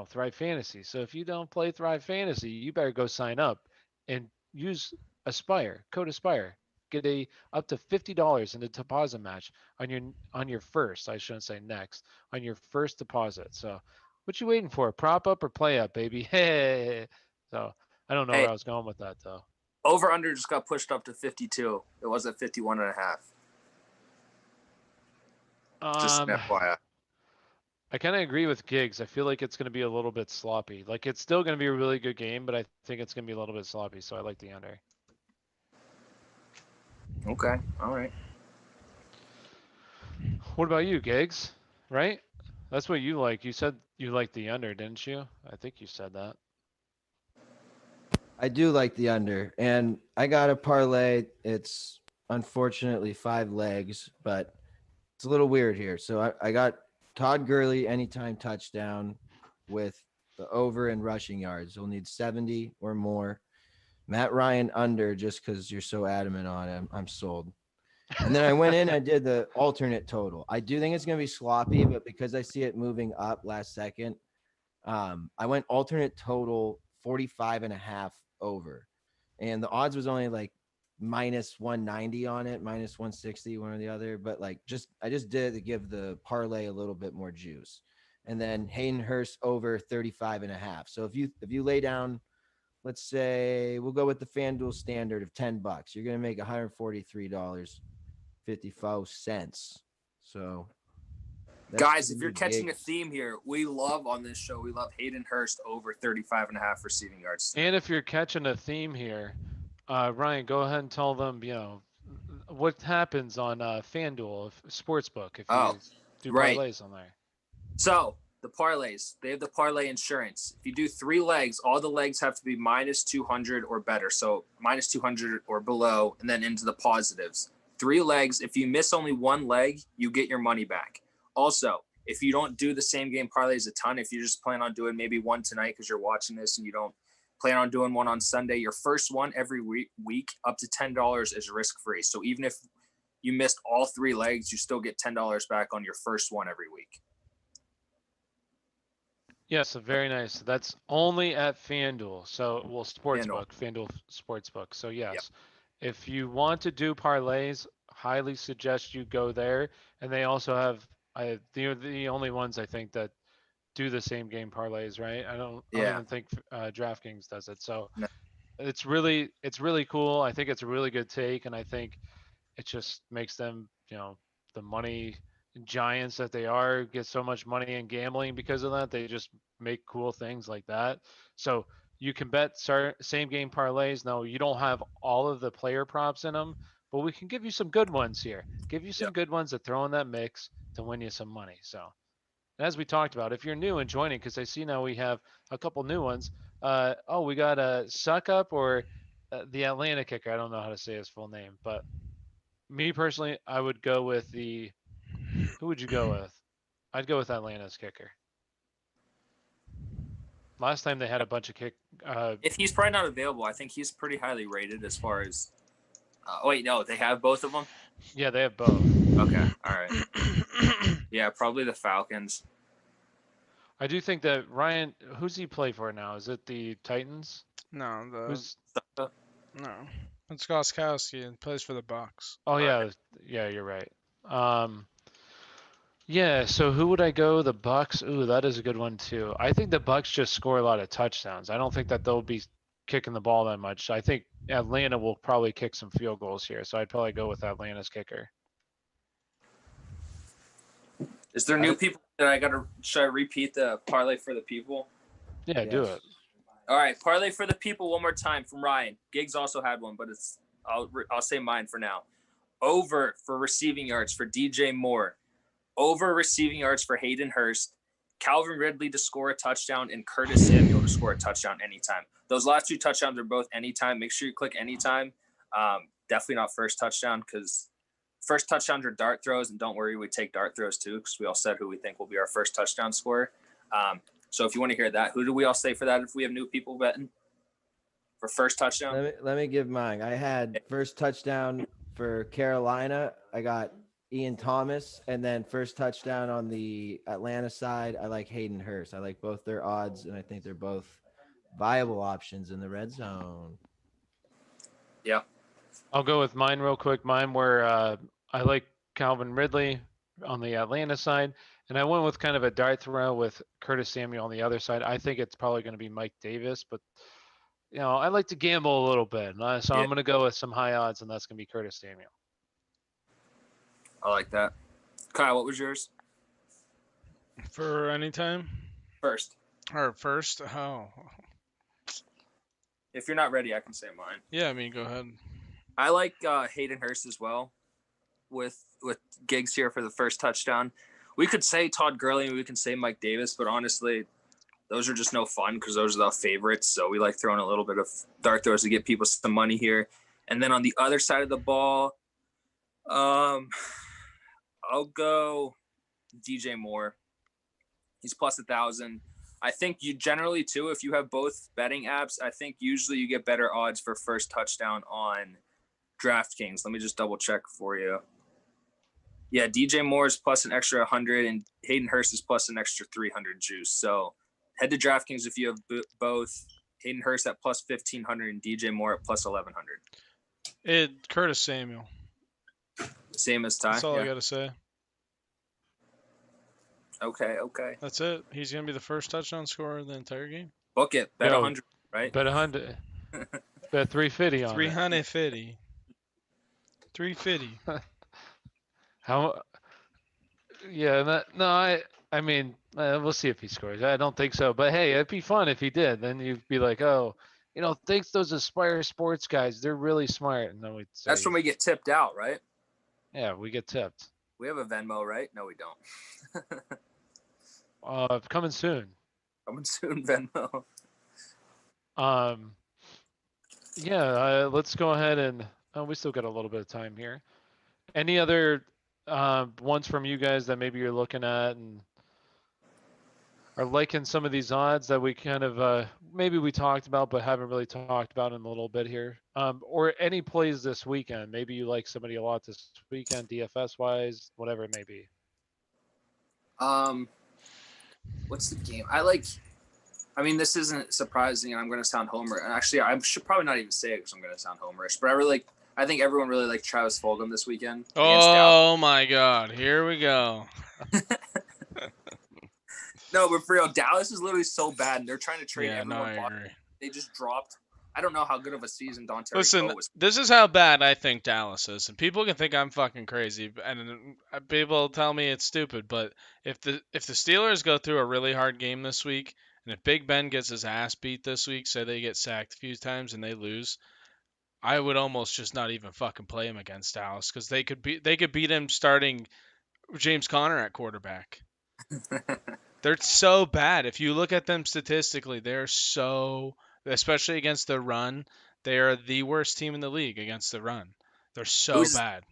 Thrive Fantasy. So if you don't play Thrive Fantasy, you better go sign up and use Aspire, code Aspire. Get up to $50 in the deposit match on your first. I shouldn't say next, on your first deposit. So what you waiting for? Prop up or play up, baby? Hey. So I don't know where I was going with that though. Over under just got pushed up to 52. It was at 51.5. Just an FYI. I kind of agree with Giggs. I feel like it's going to be a little bit sloppy. Like it's still going to be a really good game, but I think it's going to be a little bit sloppy. So I like the under. Okay. All right. What about you, Giggs? Right? That's what you like. You said you liked the under, didn't you? I think you said that. I do like the under, and I got a parlay. It's unfortunately 5 legs, but it's a little weird here. So I got Todd Gurley anytime touchdown with the over in rushing yards. We'll need 70 or more. Matt Ryan under, just because you're so adamant on it. I'm sold. And then I went in, I did the alternate total. I do think it's going to be sloppy, but because I see it moving up last second, I went alternate total 45.5 over. And the odds was only like minus 190 on it, minus 160, one or the other. But like I just did it to give the parlay a little bit more juice. And then Hayden Hurst over 35.5. So if you lay down, let's say we'll go with the FanDuel standard of $10, you're going to make $143.54. So guys, if you're catching a theme here, we love on this show, we love Hayden Hurst over 35.5 receiving yards. And if you're catching a theme here, Ryan, go ahead and tell them, what happens on FanDuel Sportsbook if you do parlays on there. So the parlays, they have the parlay insurance. If you do 3 legs, all the legs have to be minus 200 or better. So minus 200 or below, and then into the positives. 3 legs. If you miss only 1 leg, you get your money back. Also, if you don't do the same game parlays a ton, if you just plan on doing maybe one tonight because you're watching this and you don't plan on doing one on Sunday, your first one every week up to $10 is risk-free. So even if you missed all 3 legs, you still get $10 back on your first one every week. Yes, very nice. That's only at FanDuel. So, Sportsbook, FanDuel Sportsbook. So, yes, if you want to do parlays, highly suggest you go there. And they also have the only ones I think that do the same game parlays, right? I don't even think DraftKings does it. So it's really cool. I think it's a really good take, and I think it just makes them, the money giants that they are, get so much money in gambling because of that. They just make cool things like that. So you can bet same game parlays. No, you don't have all of the player props in them, but we can give you some good ones here. Give you some good ones to throw in that mix to win you some money. So as we talked about, if you're new and joining, because I see now we have a couple new ones. We got a Suck Up or the Atlanta kicker. I don't know how to say his full name, but me personally, I would go with who would you go with? I'd go with Atlanta's kicker. Last time they had a bunch of if he's probably not available, I think he's pretty highly rated as far as. They have both of them. Yeah, they have both. Okay, all right. Yeah, probably the Falcons. I do think that Ryan. Who's he play for now? Is it the Titans? No, No, it's Gostkowski and plays for the Bucks. Oh yeah, you're right. Yeah, so who would I go? The Bucks. Ooh, that is a good one too. I think the Bucks just score a lot of touchdowns. I don't think that they'll be kicking the ball that much. I think Atlanta will probably kick some field goals here, so I'd probably go with Atlanta's kicker. Is there new people that should I repeat the parlay for the people? Yeah, do Yes. it. All right, parlay for the people one more time from Ryan. Giggs also had one, but I'll say mine for now. Over for receiving yards for DJ Moore. Over receiving yards for Hayden Hurst. Calvin Ridley to score a touchdown and Curtis Samuel to score a touchdown anytime. Those last two touchdowns are both anytime. Make sure you click anytime. Definitely not first touchdown because first touchdowns are dart throws, and don't worry, we take dart throws too because we all said who we think will be our first touchdown scorer. So if you want to hear that, who do we all say for that if we have new people betting for first touchdown? Let me give mine. I had first touchdown for Carolina. I got Ian Thomas, and then first touchdown on the Atlanta side. I like Hayden Hurst. I like both their odds, and I think they're both viable options in the red zone. Yeah. I'll go with mine real quick. Mine were I like Calvin Ridley on the Atlanta side, and I went with kind of a dart throw with Curtis Samuel on the other side. I think it's probably going to be Mike Davis, but I like to gamble a little bit, so I'm going to go with some high odds, and that's going to be Curtis Samuel. I like that. Kyle, what was yours? For any time? First. Or first? Oh. If you're not ready, I can say mine. Yeah, I mean, go ahead. I like Hayden Hurst as well with Giggs here for the first touchdown. We could say Todd Gurley and we can say Mike Davis, but honestly, those are just no fun because those are the favorites. So we like throwing a little bit of dart throws to get people some money here. And then on the other side of the ball, I'll go DJ Moore. He's plus 1,000. I think you generally too, if you have both betting apps, I think usually you get better odds for first touchdown on DraftKings. Let me just double check for you. Yeah, DJ Moore is plus an extra 100 and Hayden Hurst is plus an extra 300 juice. So head to DraftKings if you have both Hayden Hurst at plus 1,500 and DJ Moore at plus 1,100. Curtis Samuel. Same as Ty. That's all I got to say. Okay. That's it. He's going to be the first touchdown scorer of the entire game. Book it. Bet 100, right? Bet 100. Bet 350 on 350. 350. How? Yeah, I mean, we'll see if he scores. I don't think so, but hey, it'd be fun if he did. Then you'd be like, oh, thanks those Aspire Sports guys. They're really smart. And then that's when we get tipped out, right? Yeah, we get tipped. We have a Venmo, right? No, we don't. Coming soon. Coming soon, Venmo. Yeah, let's go ahead and we still got a little bit of time here. Any other ones from you guys that maybe you're looking at and are liking some of these odds that we kind of maybe we talked about but haven't really talked about in a little bit here, or any plays this weekend? Maybe you like somebody a lot this weekend, DFS wise, whatever it may be. What's the game I mean, this isn't surprising and I'm going to sound homer. Actually, I should probably not even say it because I'm going to sound homerish, but I think everyone really liked Travis Fulgham this weekend. Oh my God. Here we go. No, but for real, Dallas is literally so bad, and they're trying to trade everyone. I agree. They just dropped. I don't know how good of a season Dontarie Listen, Poe was. this is how bad I think Dallas is, and people can think I'm fucking crazy, and people tell me it's stupid. But if the Steelers go through a really hard game this week, and if Big Ben gets his ass beat this week, say they get sacked a few times and they lose, I would almost just not even fucking play him against Dallas because they could beat him starting James Conner at quarterback. They're so bad. If you look at them statistically, especially against the run, they are the worst team in the league against the run. They're so bad.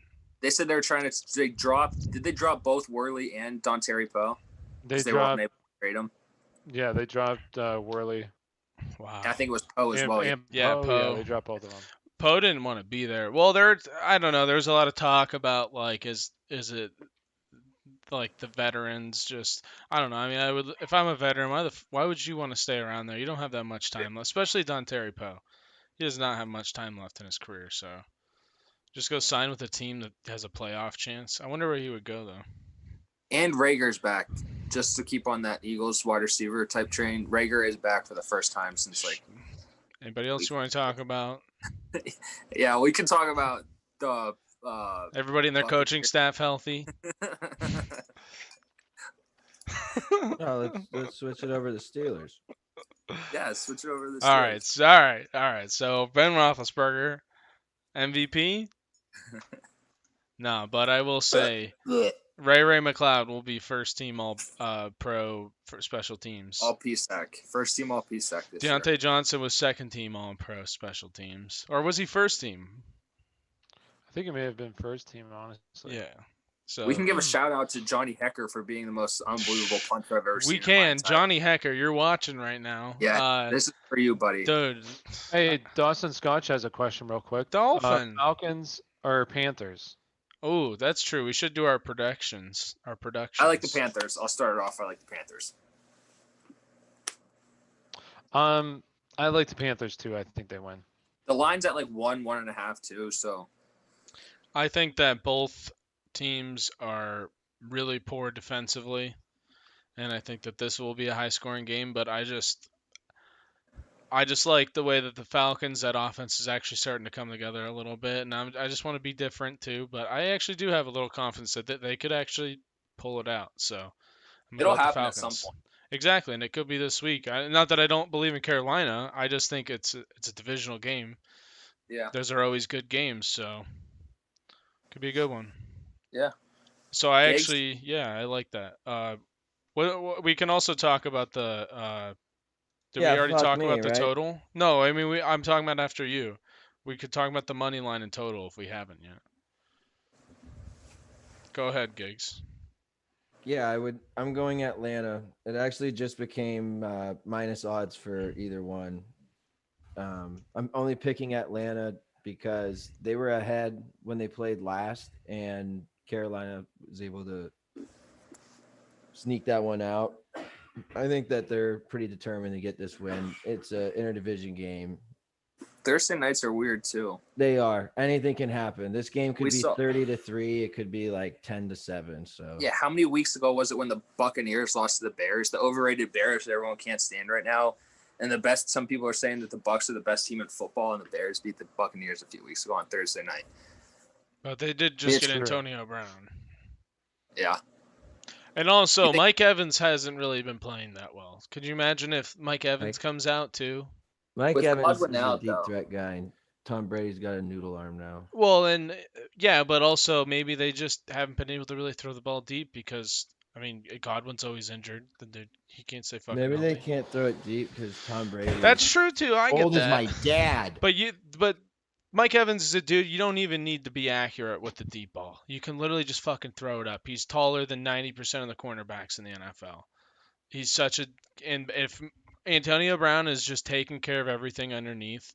They said they were trying to. Did they drop both Worley and Dontarie Poe? They weren't able to trade them. Yeah, they dropped Worley. Wow. I think it was Poe as well. Poe. Yeah, they dropped both of them. Poe didn't want to be there. Well, I don't know. There's a lot of talk about is it like the veterans just, I don't know. I mean, if I'm a veteran, why would you want to stay around there? You don't have that much time, especially Dontarie Poe. He does not have much time left in his career, so just go sign with a team that has a playoff chance. I wonder where he would go though. And Rager's back. Just to keep on that Eagles wide receiver type train, Rager is back for the first time since like. Anybody else you want to talk about? Yeah, we can talk about the. Everybody in their coaching staff healthy. No, let's switch it over to the Steelers. Yeah, switch it over to the All Steelers. right. So Ben Roethlisberger, MVP. No, but I will say Ray McLeod will be first team all pro for special teams. All PSAC. First team all PSAC this year. Deontay Johnson was second team all pro special teams. Or was he first team? I think it may have been first team, honestly. Yeah. So we can give a shout out to Johnny Hecker for being the most unbelievable punter I've ever seen. We can. Johnny Hecker, you're watching right now. Yeah, this is for you, buddy. Dude. Hey, Dawson Scotch has a question real quick. Dolphin. Falcons or Panthers? Oh, that's true. We should do our predictions. I like the Panthers. I'll start it off. I like the Panthers. I like the Panthers too. I think they win. The line's at like 1.5 too. So I think that both teams are really poor defensively, and I think that this will be a high-scoring game. But I just like the way that the Falcons, that offense is actually starting to come together a little bit, and I just want to be different too. But I actually do have a little confidence that they could actually pull it out. So it'll happen at some point. Exactly, and it could be this week. Not that I don't believe in Carolina. I just think it's a divisional game. Yeah. Those are always good games, so could be a good one. Yeah. So I like that. We can also talk about the. Did we already talk about the total? No, I mean I'm talking about after you. We could talk about the money line and total if we haven't yet. Go ahead, Giggs. Yeah, I'm going Atlanta. It actually just became minus odds for either one. I'm only picking Atlanta because they were ahead when they played last, and Carolina was able to sneak that one out. I think that they're pretty determined to get this win. It's an interdivision game. Thursday nights are weird too. They are. Anything can happen. This game could be 30-3. It could be like 10-7. So yeah, how many weeks ago was it when the Buccaneers lost to the Bears? The overrated Bears that everyone can't stand right now. And the best, some people are saying that the Bucs are the best team in football, and the Bears beat the Buccaneers a few weeks ago on Thursday night. But they did just get Antonio Brown. Yeah. And also, Mike Evans hasn't really been playing that well. Could you imagine if Mike Evans comes out too? Mike Evans is a deep threat guy. And Tom Brady's got a noodle arm now. Well, and yeah, but also maybe they just haven't been able to really throw the ball deep because, I mean, Godwin's always injured. He can't say fucking. Maybe they can't throw it deep because Tom Brady. That's true too. I get that. Old as my dad. But Mike Evans is a dude. You don't even need to be accurate with the deep ball. You can literally just fucking throw it up. He's taller than 90% of the cornerbacks in the NFL. He's such a, and if Antonio Brown is just taking care of everything underneath,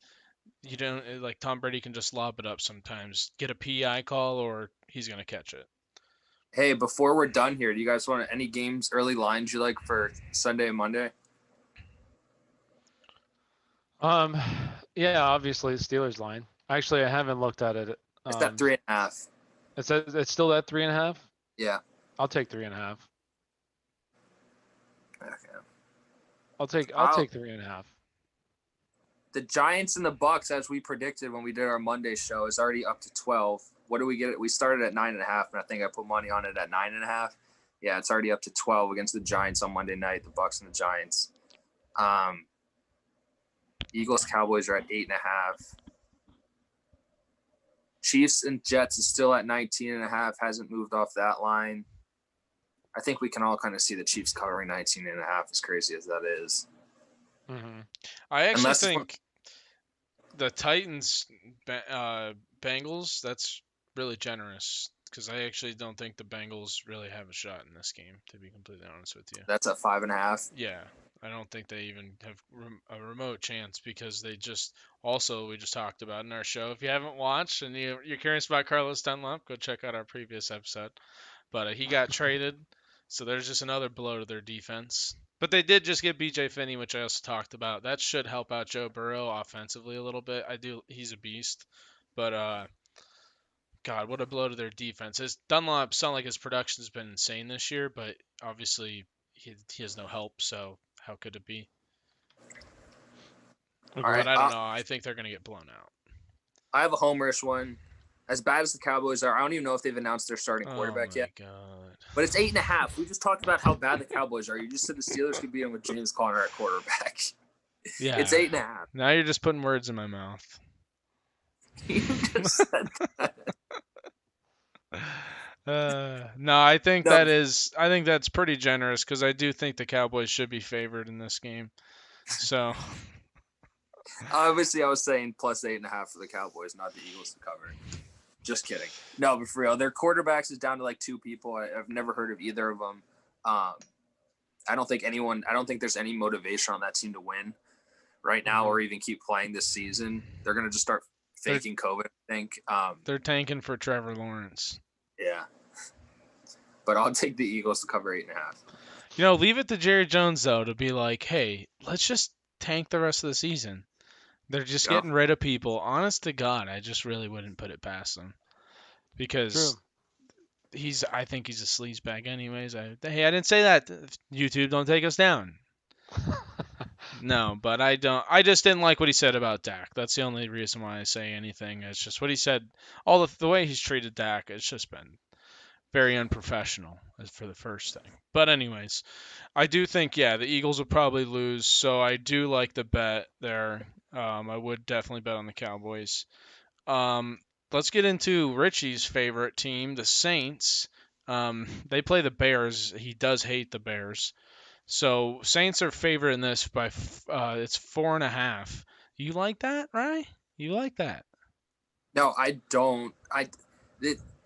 you don't like Tom Brady can just lob it up sometimes, get a PI call, or he's gonna catch it. Hey, before we're done here, do you guys want any games, early lines you like for Sunday and Monday? Yeah, obviously the Steelers line. Actually, I haven't looked at it. It's at 3.5. It's still at 3.5. Yeah. I'll take 3.5. Okay. I'll take 3.5. The Giants and the Bucks, as we predicted when we did our Monday show, is already up to 12. What do we get? We started at 9.5, and I think I put money on it at 9.5. Yeah, it's already up to 12 against the Giants on Monday night. The Bucks and the Giants. Eagles Cowboys are at 8.5. Chiefs and Jets is still at 19.5. Hasn't moved off that line. I think we can all kind of see the Chiefs covering 19.5, as crazy as that is. Mm-hmm. I actually think the Titans Bengals, that's really generous because I actually don't think the Bengals really have a shot in this game, to be completely honest with you. That's at 5.5. Yeah, I don't think they even have a remote chance because they just we just talked about in our show. If you haven't watched and you're curious about Carlos Dunlap, go check out our previous episode. But he got traded, so there's just another blow to their defense. But they did just get B.J. Finney, which I also talked about. That should help out Joe Burrow offensively a little bit. He's a beast. But God, what a blow to their defense. Dunlop sound like his production's been insane this year, but obviously he has no help, so how could it be? All But right, I don't know. I think they're going to get blown out. I have a homerish one. As bad as the Cowboys are, I don't even know if they've announced their starting quarterback yet. Oh, my God. But it's 8.5. We just talked about how bad the Cowboys are. You just said the Steelers could beat them with James Conner at quarterback. Yeah. It's 8.5. Now you're just putting words in my mouth. You just said that. No, I think No. I think that's pretty generous because I do think the Cowboys should be favored in this game. So Obviously, I was saying plus 8.5 for the Cowboys, not the Eagles to cover. Just kidding. No, but for real, their quarterbacks is down to like 2 people. I've never heard of either of them. I don't think there's any motivation on that team to win right now or even keep playing this season. They're going to just start faking COVID, I think. They're tanking for Trevor Lawrence. Yeah. But I'll take the Eagles to cover 8.5. Leave it to Jerry Jones, though, to be like, hey, let's just tank the rest of the season. They're just getting rid of people. Honest to God, I just really wouldn't put it past them. Because I think he's a sleazebag anyways. I didn't say that. YouTube, don't take us down. No, but I just didn't like what he said about Dak. That's the only reason why I say anything. It's just what he said. All the way he's treated Dak, it's just been very unprofessional for the first thing. But anyways, I do think, the Eagles will probably lose. So I do like the bet there. I would definitely bet on the Cowboys. Let's get into Richie's favorite team, the Saints. They play the Bears. He does hate the Bears. So Saints are favored in this by it's 4.5. You like that, right? You like that? No, I don't.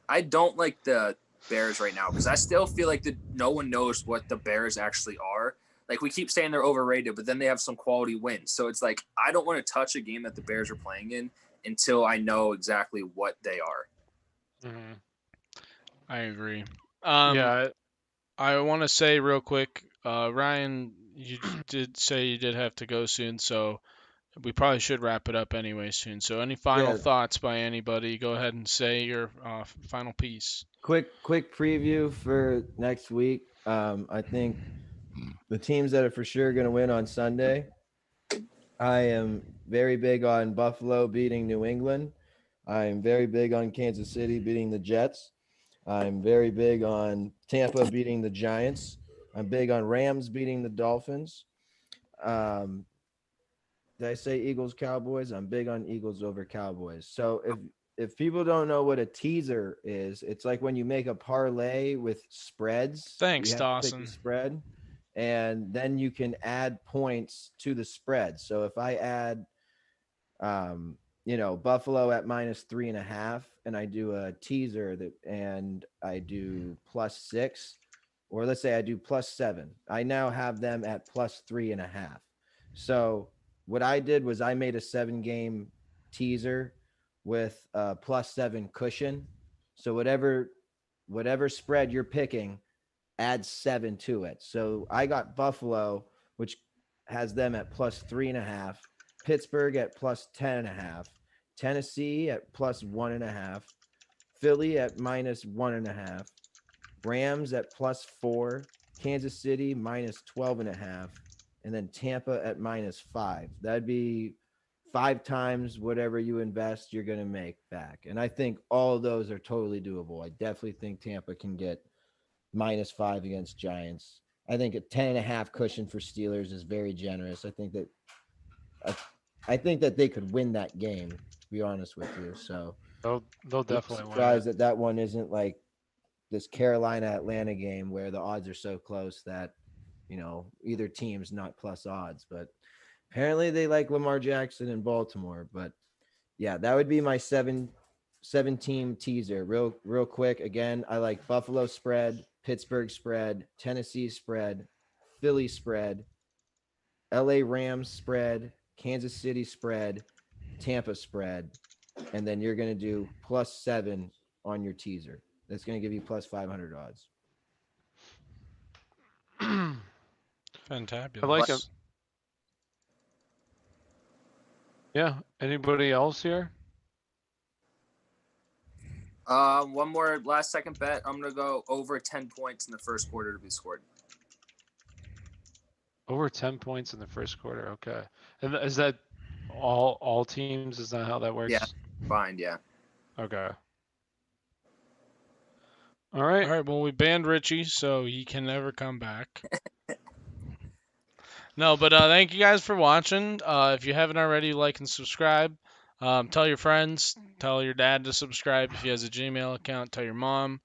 I don't like the Bears right now because I still feel like no one knows what the Bears actually are. Like, we keep saying they're overrated, but then they have some quality wins. So it's like, I don't want to touch a game that the Bears are playing in until I know exactly what they are. Mm-hmm. I agree. Yeah. I want to say real quick, Ryan, you did say you did have to go soon, so we probably should wrap it up anyway soon. So any final thoughts by anybody? Go ahead and say your final piece. Quick preview for next week. I think the teams that are for sure going to win on Sunday. I am very big on Buffalo beating New England. I am very big on Kansas City beating the Jets. I'm very big on Tampa beating the Giants. I'm big on Rams beating the Dolphins. Did I say Eagles Cowboys? I'm big on Eagles over Cowboys. So if people don't know what a teaser is, it's like when you make a parlay with spreads. Thanks, you have to Dawson. pick the spread, and then you can add points to the spread. So if I add, Buffalo at -3.5, and I do a teaser and I do +6, or let's say I do +7, I now have them at +3.5. So what I did was I made a 7-game teaser with a +7 cushion. So whatever spread you're picking, add 7 to it. So I got Buffalo, which has them at +3.5, Pittsburgh at +10.5, Tennessee at +1.5, Philly at -1.5, Rams at +4, Kansas City -12.5, and then Tampa at -5. That'd be 5 times whatever you invest, you're going to make back. And I think all of those are totally doable. I definitely think Tampa can get -5 against Giants. I think a 10.5 cushion for Steelers is very generous. I think that they could win that game, to be honest with you. So they'll definitely win. Surprised that one isn't like this Carolina Atlanta game where the odds are so close that either team's not plus odds. But apparently they like Lamar Jackson in Baltimore. But yeah, that would be my 7-team teaser. Real quick. Again, I like Buffalo spread, Pittsburgh spread, Tennessee spread, Philly spread, LA Rams spread, Kansas City spread, Tampa spread, and then you're going to do +7 on your teaser. That's going to give you +500 odds. Fantabulous. I like it. Yeah. Anybody else here? One more last second bet. I'm gonna go over 10 points in the first quarter to be scored. Over 10 points in the first quarter. Okay. And is that all teams? Is that how that works? Yeah. Fine. Yeah. Okay. All right. All right. Well, we banned Richie, so he can never come back. No, but thank you guys for watching. If you haven't already, like and subscribe. Tell your friends. Tell your dad to subscribe if he has a Gmail account. Tell your mom.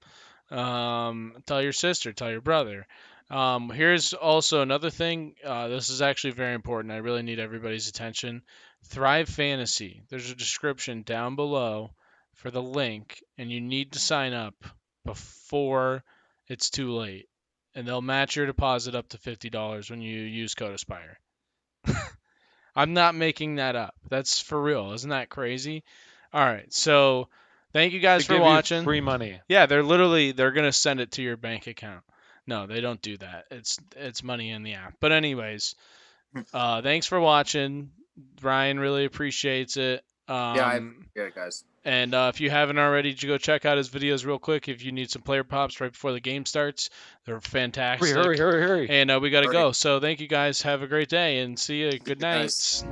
Tell your sister. Tell your brother. Here's also another thing. This is actually very important. I really need everybody's attention. Thrive Fantasy. There's a description down below for the link, and you need to sign up before it's too late. And they'll match your deposit up to $50 when you use code ASPIRE. I'm not making that up. That's for real. Isn't that crazy? All right. So thank you guys for watching. Free money. Yeah, they're going to send it to your bank account. No, they don't do that. It's money in the app. But anyways, thanks for watching. Ryan really appreciates it. Yeah, I appreciate it, guys. And if you haven't already, go check out his videos real quick. If you need some player props right before the game starts, they're fantastic. Hurry. And we got to Hurry. go. So thank you guys. Have a great day and see you. Good night. Nice.